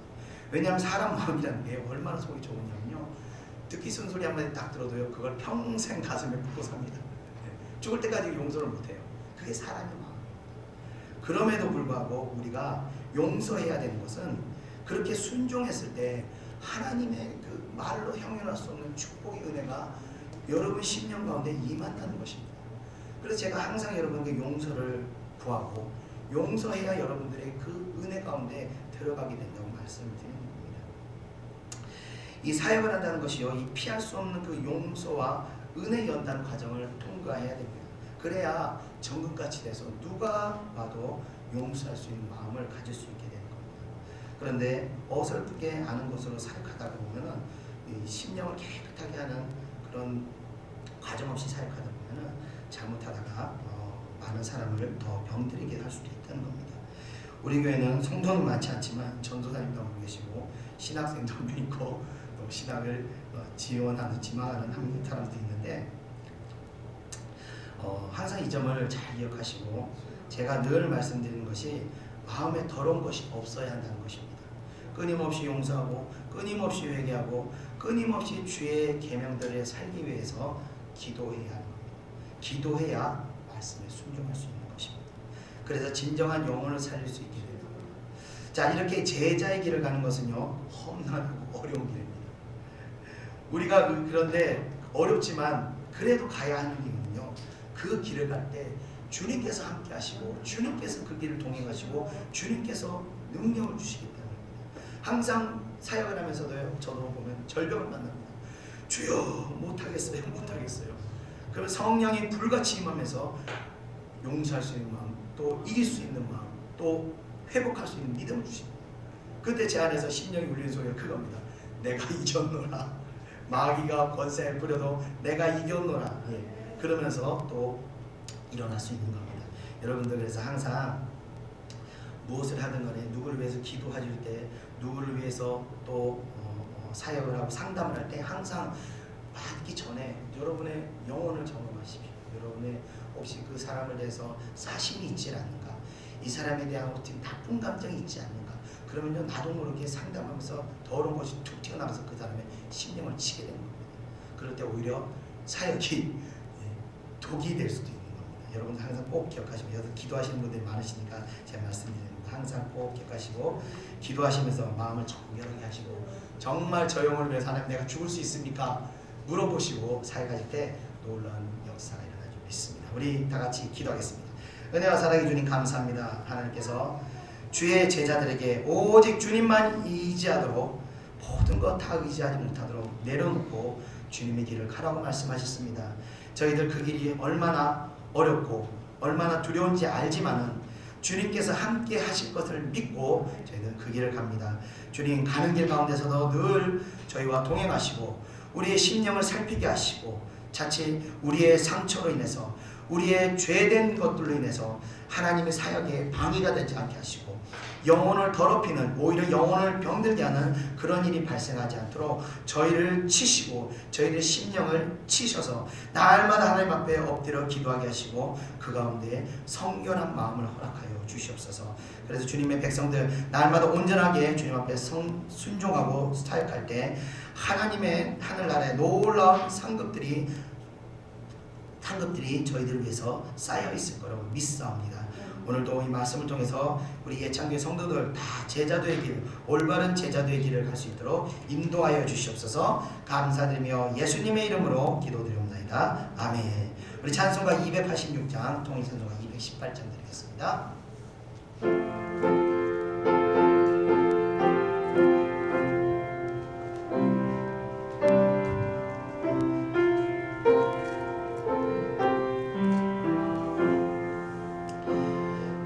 왜냐하면 사람 마음이라는 게 얼마나 속이 좁으냐면요, 듣기 쓴 소리 한마디 딱 들어도요 그걸 평생 가슴에 묻고 삽니다. 죽을 때까지 용서를 못해요. 그게 사람의 마음입니다. 그럼에도 불구하고 우리가 용서해야 되는 것은 그렇게 순종했을 때 하나님의 그 말로 형용할 수 없는 축복의 은혜가 여러분 심령 가운데 임한다는 것입니다. 그래서 제가 항상 여러분에게 용서를 구하고 용서해야 여러분들의 그 은혜 가운데 들어가게 된다고 말씀을 드리는 겁니다. 이 사역을 한다는 것이요, 이 피할 수 없는 그 용서와 은혜 연단 과정을 통과해야 됩니다. 그래야 정금같이 돼서 누가 봐도 용서할 수 있는 마음을 가질 수 있게 되는 겁니다. 그런데 어설프게 아는 것으로 사역하다 보면은 이 심령을 깨끗하게 하는 그런 과정 없이 사역하다 보면은 잘못하다가 많은 사람을 더 병들이게 할 수도 있다는 겁니다. 우리 교회는 성도는 많지 않지만 전도사님도 한 분 계시고 신학생도 한 분 있고 또 신학을 지원하는 지망하는 사람도 있는데 항상 이 점을 잘 기억하시고, 제가 늘 말씀드리는 것이 마음에 더러운 것이 없어야 한다는 것입니다. 끊임없이 용서하고 끊임없이 회개하고 끊임없이 주의 계명들에 살기 위해서 기도해야 하는 겁니다. 기도해야 말씀에 순종할 수 있는 것입니다. 그래서 진정한 영혼을 살릴 수 있게 되는 겁니다. 자, 이렇게 제자의 길을 가는 것은요 험난하고 어려운 길입니다. 우리가 그런데 어렵지만 그래도 가야 하는 길은요, 그 길을 갈 때 주님께서 함께 하시고 주님께서 그 길을 동행하시고 주님께서 능력을 주시겠다는 겁니다. 항상 사역을 하면서도요, 저도 보면 절벽을 만납니다. 주여 못하겠어요. 그러면 성령이 불같이 임하면서 용서할 수 있는 마음, 또 이길 수 있는 마음, 또 회복할 수 있는 믿음을 주십니다. 그때 제 안에서 심령이 울리는 소리가 그겁니다. 내가 이겼노라. 마귀가 권세를 부려도 내가 이겼노라. 예. 그러면서 또 일어날 수 있는 겁니다. 여러분들 그래서 항상 무엇을 하든 간에 누구를 위해서 기도하실 때, 누구를 위해서 또 사역을 하고 상담을 할 때 항상 받기 전에 여러분의 영혼을 점검하십시오. 여러분의 혹시 그 사람을 대해서 사심이 있지 않는가, 이 사람에 대한 어떤 나쁜 감정이 있지 않는가, 그러면요 나도 모르게 상담하면서 더러운 것이 툭 튀어나와서 그 사람의 심령을 치게 되는 겁니다. 그럴 때 오히려 사역이 독이 될 수도 있는 겁니다. 여러분 항상 꼭 기억하시고, 여기서 기도하시는 분들이 많으시니까 제가 말씀드립니다. 항상 꼭 기억하시고 기도하시면서 마음을 정결하게 하시고, 정말 저 영혼을 위해서 하나님 내가 죽을 수 있습니까? 물어보시고 사역하실 때 놀라운 역사가 일어날 줄 믿습니다. 우리 다 같이 기도하겠습니다. 은혜와 사랑해 주님 감사합니다. 하나님께서 주의 제자들에게 오직 주님만 의지하도록, 모든 것 다 의지하지 못하도록 내려놓고 주님의 길을 가라고 말씀하셨습니다. 저희들 그 길이 얼마나 어렵고 얼마나 두려운지 알지만은 주님께서 함께 하실 것을 믿고 저희는 그 길을 갑니다. 주님 가는 길 가운데서도 늘 저희와 동행하시고 우리의 심령을 살피게 하시고, 자칫 우리의 상처로 인해서
우리의 죄된 것들로 인해서 하나님의 사역에 방해가 되지 않게 하시고 영혼을 더럽히는, 오히려 영혼을 병들게 하는 그런 일이 발생하지 않도록 저희를 치시고 저희들의 심령을 치셔서 날마다 하나님 앞에 엎드려 기도하게 하시고 그 가운데 성결한 마음을 허락하여 주시옵소서. 그래서 주님의 백성들 날마다 온전하게 주님 앞에 순종하고 사역할 때 하나님의 하늘나라의 놀라운 상급들이 저희들을 위해서 쌓여 있을 거라고 믿사옵니다. 오늘도 이 말씀을 통해서 우리 예창교회 성도들 다 제자도의 길, 올바른 제자도의 길을 갈 수 있도록 인도하여 주시옵소서. 감사드리며 예수님의 이름으로 기도드리옵나이다. 아멘. 우리 찬송가 286장, 통일찬송가 218장 드리겠습니다.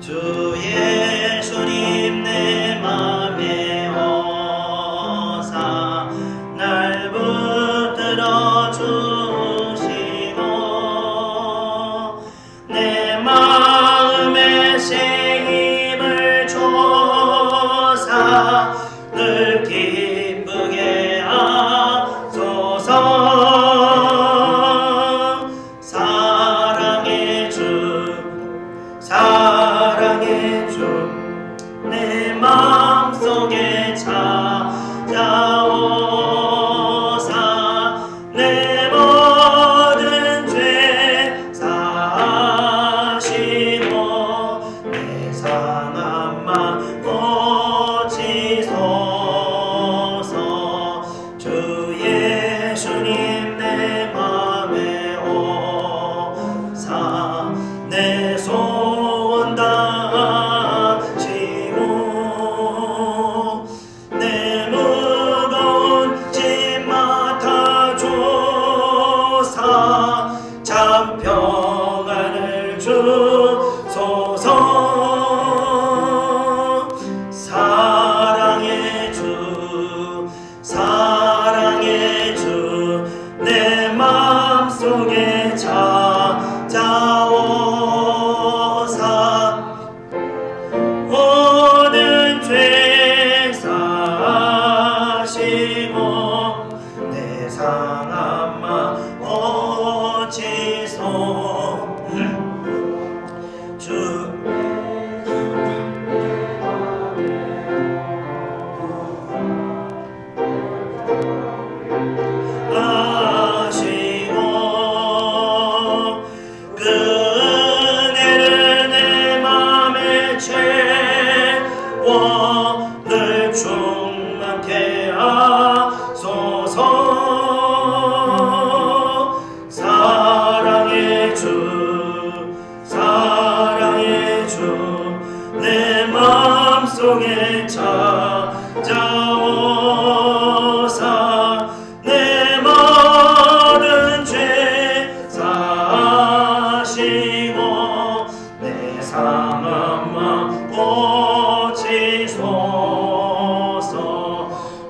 주 예수님 내 맘에 오사 날 붙들어 주시고 내 마음에 새 힘을 조사 늘 기쁘게 하소서. 사랑의 주 내 마음속에 찾아오사 내 모든 죄 사하시고 내 상한 맘 고치소서. 주 예수님 내 맘에 오사 내 소원 다하시고 내 무거운 짐 맡아줘사 참 평안을 주소서. 사랑의 주 내 마음속에 찾아오사 모든 죄 사하시고 내 상한 맘 고치소. 주 아시고 그 은혜를 내 맘에 채워 늘 충만케 하소서. 사랑의 주 내 마음속에 찾아오사 내 모든 죄 사하시고 내 상한 맘 고치소서.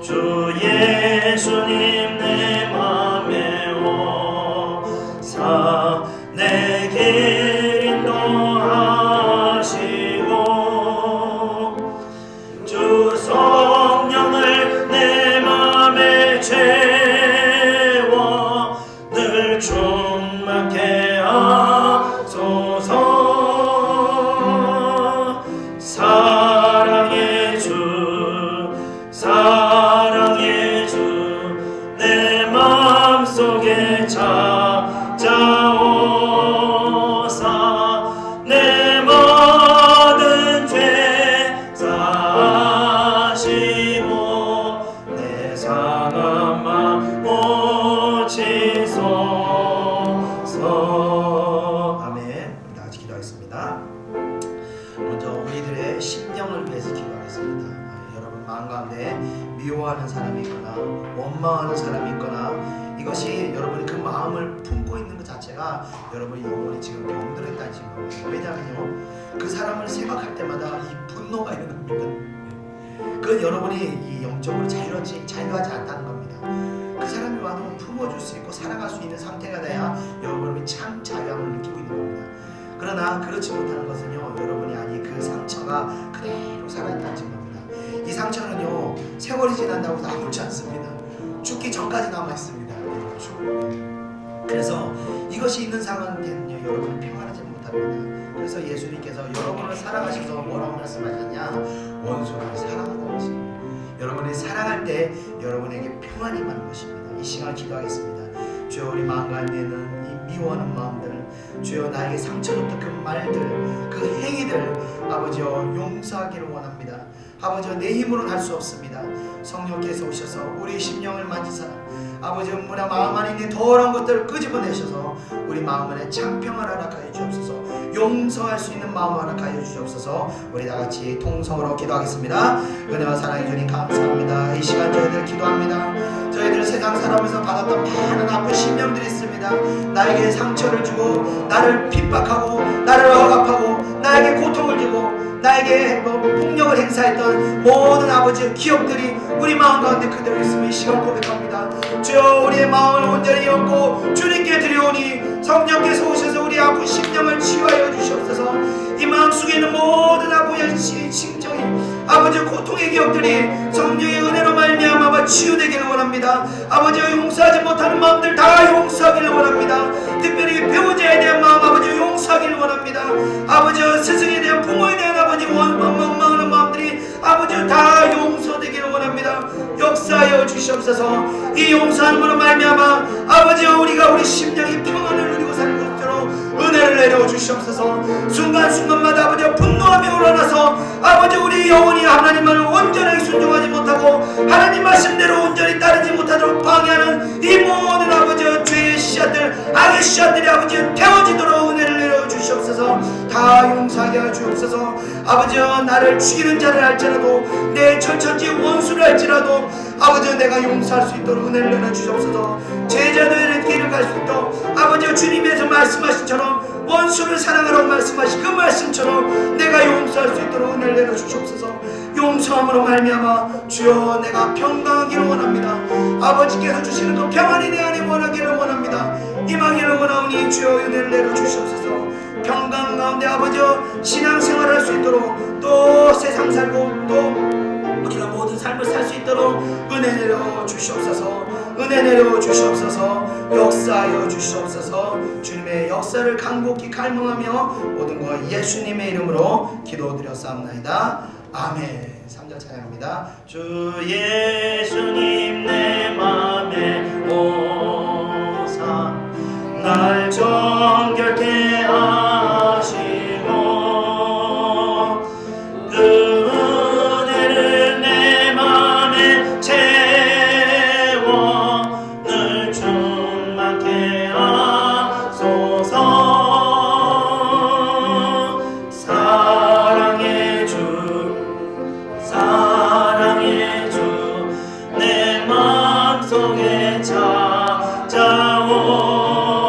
주 예수님 내 맘에 오사 내 길 인도하시고 주 성령을 내 맘에 채워 늘 충만케 하소서. 사랑의 주 내 마음속에 찾아오사 내 모든 죄 사하시고 내 상한 맘 고치소서. 아멘. 우리 다 같이 기도하겠습니다. 먼저 우리들의 심령을 위해서 기도하겠습니다. 여러분 마음 가운데 미워하는 사람이 있거나 원망하는 사람이 있거나 이것이 여러분이 그 마음을 품고 있는 것 자체가 여러분이 영혼이 지금 병들었다는 증거예요. 왜냐하면요 그 사람을 생각할 때마다 이 분노가 일어납니다. 그건 여러분이 이 영적으로 자유하지 않다는 겁니다. 그 사람이 와도
여러분이 품어줄 수 있고 사랑할 수 있는 상태가 돼야 여러분이 참 자유함을 느끼고 있는 겁니다. 그러나 그렇지 못하는 것은요, 여러분이 아니 그 상처가 그대로 살아있다는 겁니다. 이 상처는요, 세월이 지난다고 다 아물지 않습니다. 죽기 전까지 남아있습니다. 그래서 이것이 있는 상황에는요, 여러분은 평안하지 못합니다. 그래서 예수님께서 여러분을 사랑하셔서 뭐라고 말씀하셨냐? 원수를 사랑하는 것입니다. 여러분이 사랑할 때 여러분에게 평안이 임하는 것입니다. 이 시간 기도하겠습니다. 주여, 우리 마음 가운데 있는 이 미워하는 마음들, 주여 나에게 상처 줬던 그 말들, 그 행위들 아버지여 용서하기를 원합니다. 아버지여 내 힘으로는 할 수 없습니다. 성령께서 오셔서 우리 심령을 만지사 아버지여 무나 마음 안에 있는 더러운 것들을 끄집어내셔서 우리 마음 안에 창평을 허락하여 주옵소서. 용서할 수 있는 마음 허락하여 주옵소서. 우리 다같이 통성으로 기도하겠습니다. 은혜와 사랑해 주님 감사합니다. 이 시간 저희들 기도합니다. 저희들 세상 살아오면서 받았던 많은 아픈 심령들이 있습니다. 나에게 상처를 주고 나를 핍박하고 나를 억압하고 나에게 고통을 주고 나에게 폭력을 행사했던 모든 아버지의 기억들이 우리 마음 가운데 그대로 있음을 이 시간 고백합니다. 주여, 우리의 마음을 온전히 엮고 주님께 드려오니 성령께서 오셔서 우리 아픈 심령을 치유하여 주시옵소서. 이 마음속에 있는 모든 아버지의 심정이 아버지의 고통의 기억들이 성령의 은혜로 말미암아 치유되기를 원합니다. 아버지의 용서하지 못하는 마음들 다 용서하기를 원합니다. 특별히 배우자에 대한 마음 아버지 용서하기를 원합니다. 아버지의 스승에 대한 부모에 대한 아버지 원망하는 마음들이 아버지 다 용서되기를 원합니다. 역사하여 주시옵소서. 이 용서함으로 말미암아 아버지 우리가 우리 심령이 평안을 누리고 사는 것처럼 은혜를 내려 주시옵소서. 순간순간마다 아버지 분노하며 일어나서 아버지 우리 영혼이 하나님을 온전하게 순종하지 못하고 하나님 말씀대로 온전히 따르지 못하도록 방해하는 이 모든 아버지 죄의 씨앗들, 악의 씨앗들이 아버지 태워지도록 은혜를 내려 주시옵소서. 다 용서하게 하여 주옵소서. 아버지 나를 죽이는 자를 할지라도 내 천천지 원수를 할지라도 아버지 내가 용서할 수 있도록 은혜를 내려 주시옵소서. 제자들의 길을 갈 수 있도록 아버지 주님께서 말씀하신처럼 원수를 사랑하라고 말씀하신 그 말씀처럼 내가 용서할 수 있도록 은혜를 내려 주시옵소서. 용서함으로 말미암아 주여 내가 평강하기를 원합니다. 아버지께서 주시는 그 평안이 내 안에 원하기를 원합니다. 임하기를 원하오니 주여 은혜를 내려 주시옵소서. 평강 가운데 아버지여 신앙생활을 할 수 있도록 또 세상 살고 또 우리가 모든 삶을 살 수 있도록 은혜 내려 주시옵소서. 은혜 내려 주시옵소서. 역사하여 주시옵소서. 주님의 역사를 간곡히 갈망하며 모든 것 예수님의 이름으로 기도드렸사옵나이다. 아멘. 3절 찬양합니다. 주 예수님 내 맘에 오사 날 정결케 하시고 그 은혜를 내 맘에 채워 늘 충만케 하소서. 사랑의 주 내 맘속에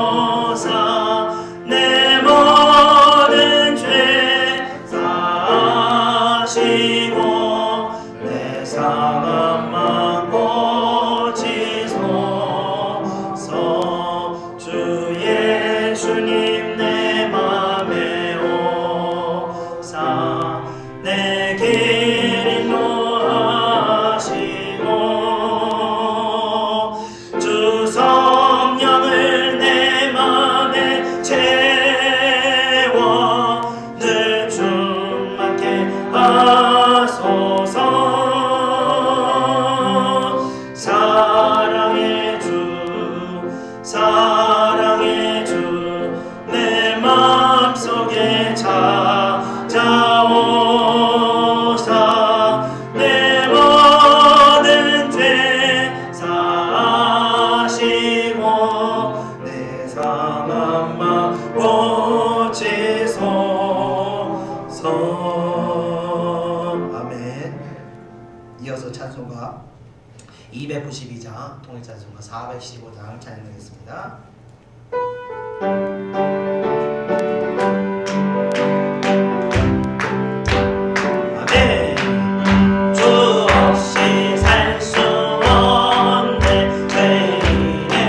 찾아오사 내 모든 죄 사하시고 내 상함만 고치소서. 주 예수님 내 맘에 오사 내 길 인도하시고 주 성령을 내 맘에 채워 늘 충만케 하소서. 사랑의 주 내 맘속에 찾아오사 내 모든 죄 사하시고 내 상함만 고치소서. 아멘. 이어서 찬송가 292장 통일찬송가 415장 찬양하겠습니다. 주 없이 살 수 없네 죄인의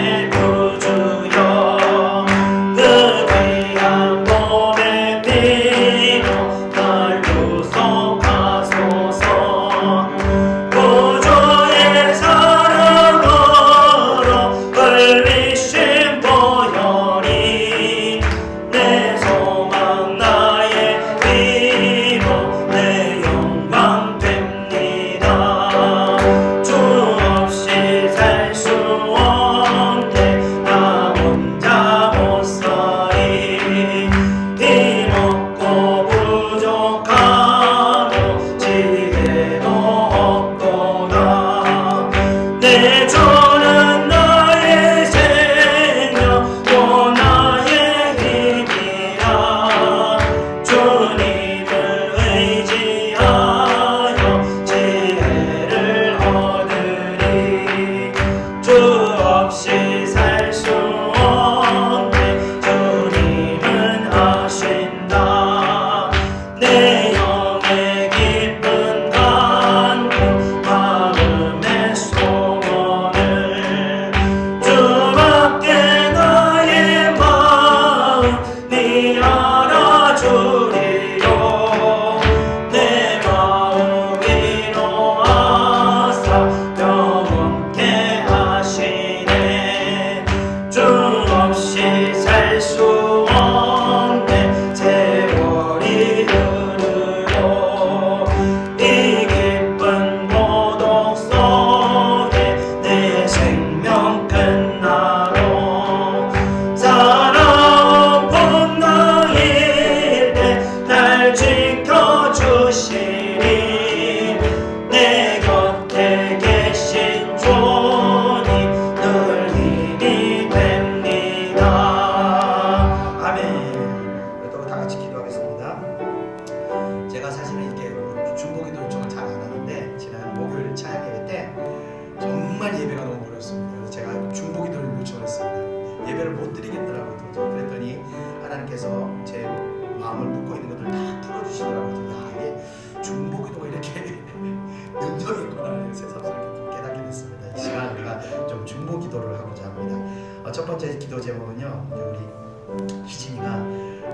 중보기도를 요청했습니다. 예배를 못 드리겠더라고요. 그랬더니 하나님께서 제 마음을 묶고 있는 것들 다 풀어주시더라고요. 야, 이게 중보기도가 이렇게 능력이 있구나. 새삼스럽게 깨닫게 됐습니다. 이 시간 우리가 좀 중보기도를 하고자 합니다. 첫 번째 기도 제목은요, 우리 희진이가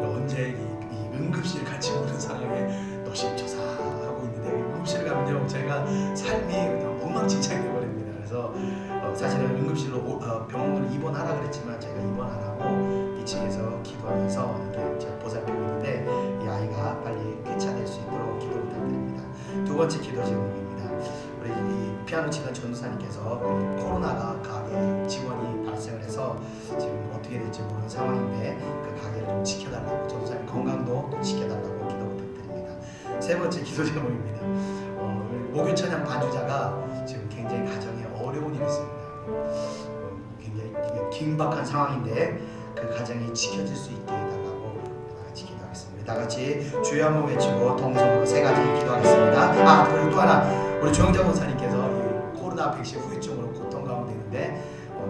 언제 이 응급실 같이 오는 상황에 노심초사하고 있는데, 응급실 가면요 제가 삶이 그냥 엉망진창이 되어버립니다. 그래서 사실은 응급실로 병원으로 입원하라 그랬지만 제가 입원 안 하고 2층에서 기도하면서 이렇게 제가 보살피고 있는데, 이 아이가 빨리 쾌차될 수 있도록 기도 부탁드립니다. 두 번째 기도 제목입니다. 우리 이 피아노 치던 전도사님께서 코로나가 가게 지원이 발생을 해서 지금 어떻게 될지 모르는 상황인데 그 가게를 좀 지켜달라고, 전도사님 건강도 또 지켜달라고 기도 부탁드립니다. 세 번째 기도 제목입니다. 목요 찬양 반주자가 지금 굉장히 가정에 어려운 일이 있습니다. 굉장히 긴박한 상황인데 그 가정이 지켜질 수 있게 해달라고 다같이 기도하겠습니다. 다같이 주여 한번 외치고 동성으로 세 가지 기도하겠습니다. 그리고 또 하나, 우리 조영자 권사님께서 이 코로나 백신 후유증으로 고통 가운데 있는데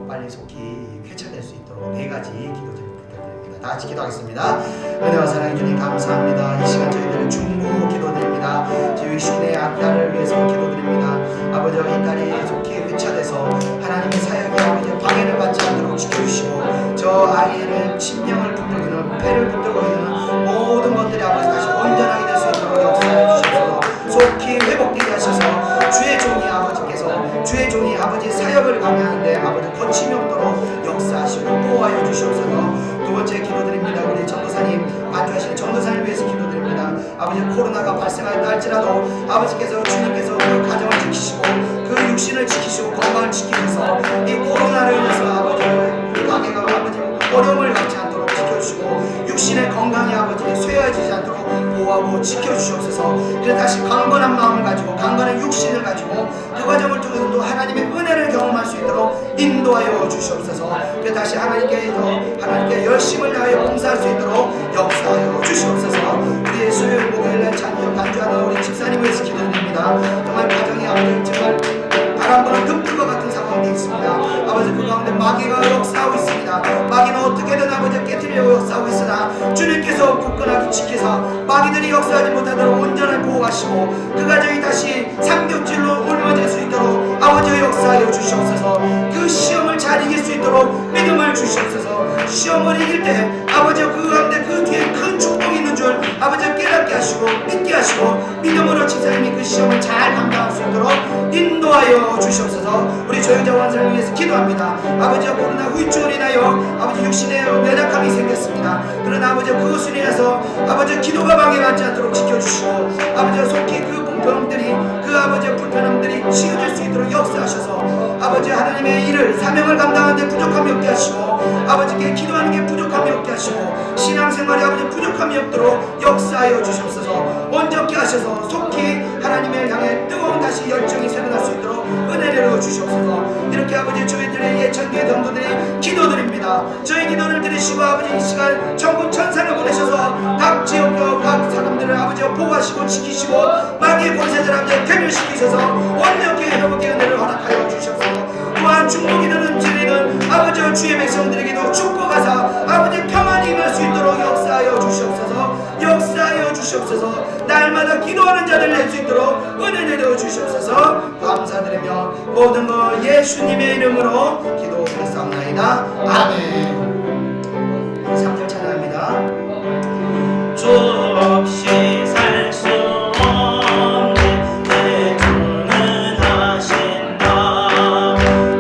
빨리 속히 쾌차될 수 있도록 네 가지 기도 제목 부탁드립니다. 다같이 기도하겠습니다. 은혜와 사랑해 주님 감사합니다. 이 시간 저희들은 중보 기도드립니다. 저희 신의 앞딸을 위해서 기도드립니다. 아버지, 이 딸이 속히 쾌차돼서 하나님의 사역에 아버지 방해를 받지 않도록 지켜주시고, 저 아이의 심령을 붙들고는 폐를 붙들고 있는 모든 것들이 아버지 다시 온전하게 될 수 있도록 역사해 주셔서 속히 회복되게 하셔서 주의 종이 아버지께서 주의 종이 아버지 사역을 강요하는데 아버지 거침이 없도록 역사하시고 보호하여 주시옵소서. 두 번째 기도드립니다. 우리 전도사님 반주하시는 전도사님을 위해서 기도드립니다. 아버지, 코로나가 발생하였다 할지라도 아버지께서 주님께서 그 가정을 지키시고 그 육신을 지키시고 건강을 지키셔서 이 코로나로 인해서 아버지 가게가 아버지 어려움을 갖지 않도록 지켜주시고 육신의 건강이 아버지 쇠해지지 않도록 보호하고 지켜주시옵소서. 그래서 다시 강건한 마음을 가지고 강건한 육신을 가지고 그 과정을 통해서 또 하나님의 은혜를 경험할 수 있도록 인도하여 주시옵소서. 그래서 다시 하나님께 열심을 다하여 봉사할 수 있도록 역사하여 주시옵소서. 우리 수요일 목요일날 찬양 반주하는 우리 집사님을 위해서 기도드립니다. 정말 가정이 아버지 정말 바람부는 듭불과 같은 상황이 있습니다. 아버지, 그 가운데 마귀가 역사하고 있습니다. 마귀는 어떻게든 아버지 깨뜨리려고 역사하고 있으나 주님께서 굳건하게 지켜서 마귀들이 역사하지 못하도록 온전히 보호하시고 그 가정이 다시 삼겹질로 올려질 수 있도록 아버지 역사하여 주시옵소서. 그 시험을 잘 이길 수 있도록 믿음을 주시옵소서. 시험을 이길 때 아버지 그 가운데 그 뒤에 큰 축복이 있는 줄 아버지 깨닫게 하시고 믿게 하시고 믿음으로 집사님이 그 시험을 잘 감당할 수 있도록 인도하여 주시옵소서. 우리 조영자 원사를 위해서 기도합니다. 아버지, 코로나 후유증으로 인하여 아버지 육신에 연약함이 생겼습니다. 그러나 아버지 그것으로 인해서 아버지 기도가 방해받지 않도록 지켜주시고 아버지 속히 그 병들이 그 아버지의 불편함들이 치유될 수 있도록 역사하셔서 아버지 하나님의 일을 사명을 감당하는 데 부족함이 없게 하시고 아버지께 기도하는 게 부족함이 없게 하시고 신앙생활에 아버지 부족함이 없도록 역사하여 주시옵소서. 온전케 하셔서 속히 하나님을 향해 뜨거운 다시 열정이 생겨날 수 있도록 은혜를 주시옵소서. 이렇게 아버지 저희들의 예천교회 성도들이 기도드립니다. 저희 기도를 들으시고 아버지 이 시간 천군 천사를 보내셔서 각 지역과 각 사람들을 아버지 보호하시고 지키시고 마귀의 권세들 아버지 괴멸시키셔서 완전히 회복의 은혜를 허락하여 주시옵소서. 또한 중보기도는 지리는 아버지 주의 백성들에게도 축복하사 아버지 평안이 임할 수 있도록 역사하여 주시옵소서. 역사하여 주시옵소서. 날마다 기도하는 자들 낼 수 있도록 은혜 내려 주시옵소서. 감사드리며 모든 것 예수님의 이름으로 기도드렸사옵나이다. 아멘. 3절 찬양합니다.
주 없이 살 수 없는 내 주는 하신다.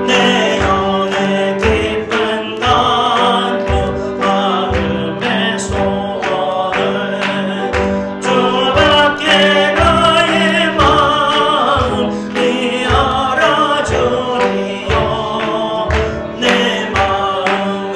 내 영의 깊은 간구 마음의 소원을 주밖에 나의 마음이 알아주리요. 내 마음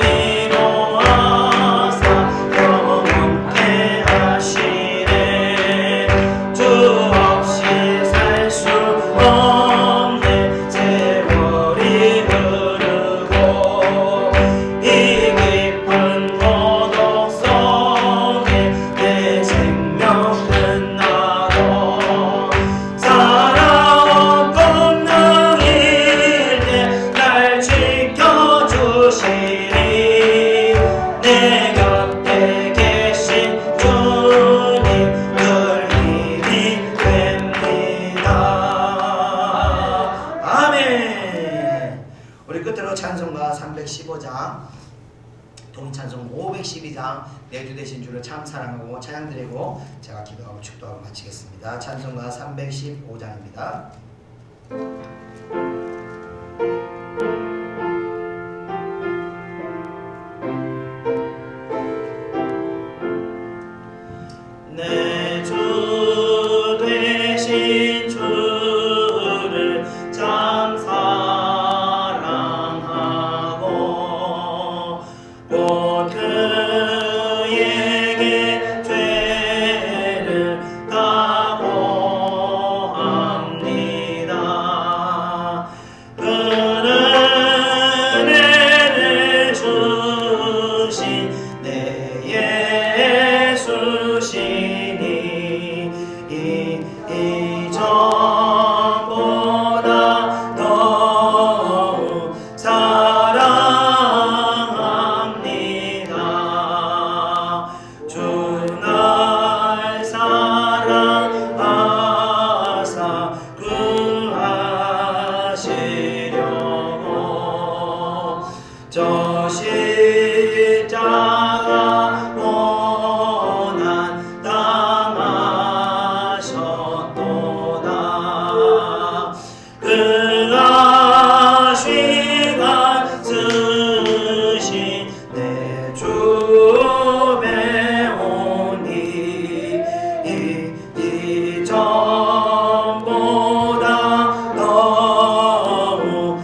315장, 동인찬송 512장 내 주 되신 주를 참 사랑하고 찬양 드리고 제가 기도하고 축도하고 마치겠습니다. 찬송가 315장입니다.
내 주 되신 주를 참 사랑하고 곧 그에게 죄를 다 고합니다. 그는 은혜를 주신 내 예수시니 이 전보다 더욱 사랑합니다. 주 날 사랑하사 구하시려고 저 십자가 고난 당하셨도다. 그 아쉬가 쓰신 내 주 배우니 이 전보다 더욱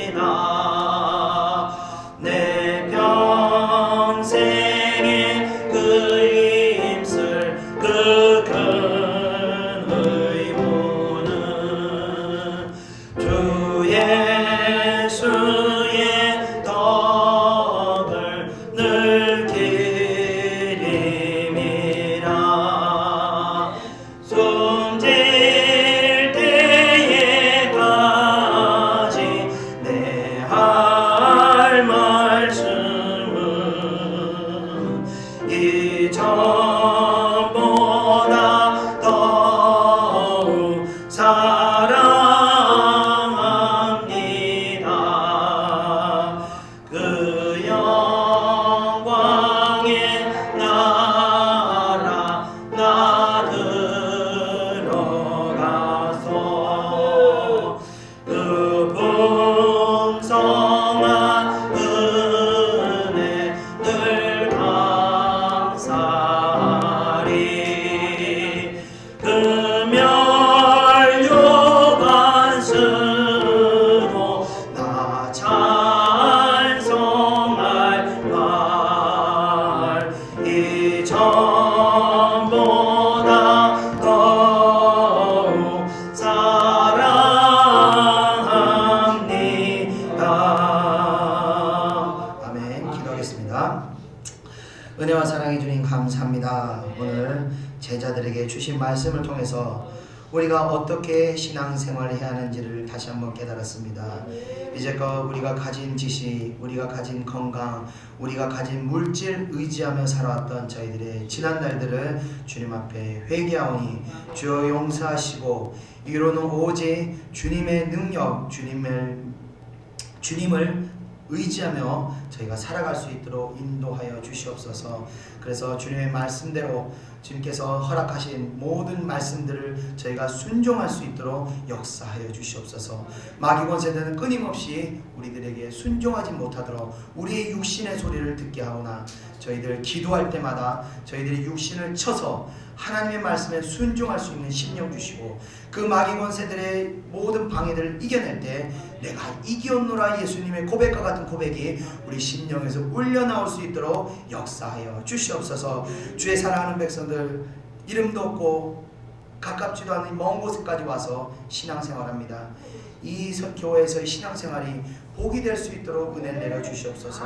사랑합니다. 내 평생의 그 힘쓸 그 큰 의무는 주 예수의 덕을 늘 기림이라. 숨질 때에까지 내 할 말씀은 이 전보다 더욱 사랑합니다. 그 영광의 나라 나 들어가서 그 풍성한 은혜 늘 감사하리. 그 멸류관 쓰고 나 찬송할 말 이 전보다 더욱 사랑합니다.
아멘. 기도하겠습니다. 은혜와 사랑의 주님 감사합니다. 오늘 제자들에게 주신 말씀을 통해서 우리가 어떻게 신앙생활을 해야 하는지를 다시 한번 깨달았습니다. 이제껏 우리가 가진 지식, 우리가 가진 건강, 우리가 가진 물질 의지하며 살아왔던 저희들의 지난 날들을 주님 앞에 회개하오니 주여 용서하시고 이로는 오직 주님의 능력, 주님을 의지하며 저희가 살아갈 수 있도록 인도하여 주시옵소서. 그래서 주님의 말씀대로 주님께서 허락하신 모든 말씀들을 저희가 순종할 수 있도록 역사하여 주시옵소서. 마귀 권세대는 끊임없이 우리들에게 순종하지 못하도록 우리의 육신의 소리를 듣게 하오나 저희들 기도할 때마다 저희들이 육신을 쳐서 하나님의 말씀에 순종할 수 있는 심령 주시고 그 마귀 권세들의 모든 방해들을 이겨낼 때 내가 이기었노라 예수님의 고백과 같은 고백이 우리 심령에서 울려나올 수 있도록 역사하여 주시옵소서. 주의 사랑하는 백성들 이름도 없고 가깝지도 않은 먼 곳에까지 와서 신앙생활합니다. 이 교회에서의 신앙생활이 복이 될 수 있도록 은혜 내려 주시옵소서.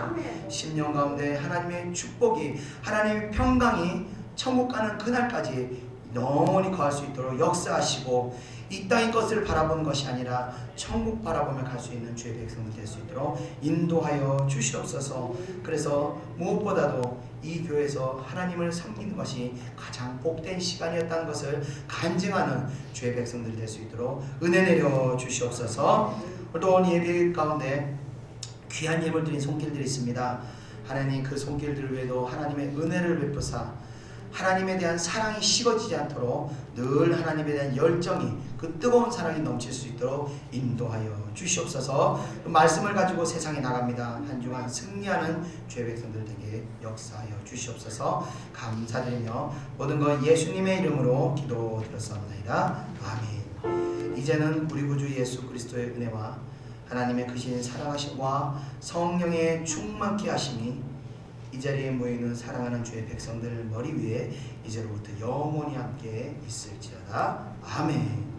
심령 가운데 하나님의 축복이 하나님의 평강이 천국 가는 그날까지 영원히 거할 수 있도록 역사하시고
이 땅의 것을 바라보는 것이 아니라 천국 바라보며 갈 수 있는 주의 백성들 될 수 있도록 인도하여 주시옵소서. 그래서 무엇보다도 이 교회에서 하나님을 섬기는 것이 가장 복된 시간이었다는 것을 간증하는 주의 백성들 될 수 있도록 은혜 내려 주시옵소서. 또 오늘 예배 가운데 귀한 예물 드린 손길들이 있습니다. 하나님 그 손길들 외에도 하나님의 은혜를 베푸사 하나님에 대한 사랑이 식어지지 않도록 늘 하나님에 대한 열정이 그 뜨거운 사랑이 넘칠 수 있도록 인도하여 주시옵소서. 그 말씀을 가지고 세상에 나갑니다. 한 주간 승리하는 주의 백성들에게 역사하여 주시옵소서. 감사드리며 모든 것 예수님의 이름으로 기도드렸사옵나이다. 아멘. 이제는 우리 구주 예수 그리스도의 은혜와 하나님의 크신 사랑하심과 성령의 충만케 하심이 이 자리에 모이는 사랑하는 주의 백성들 머리 위에 이제로부터 영원히 함께 있을지어다. 아멘.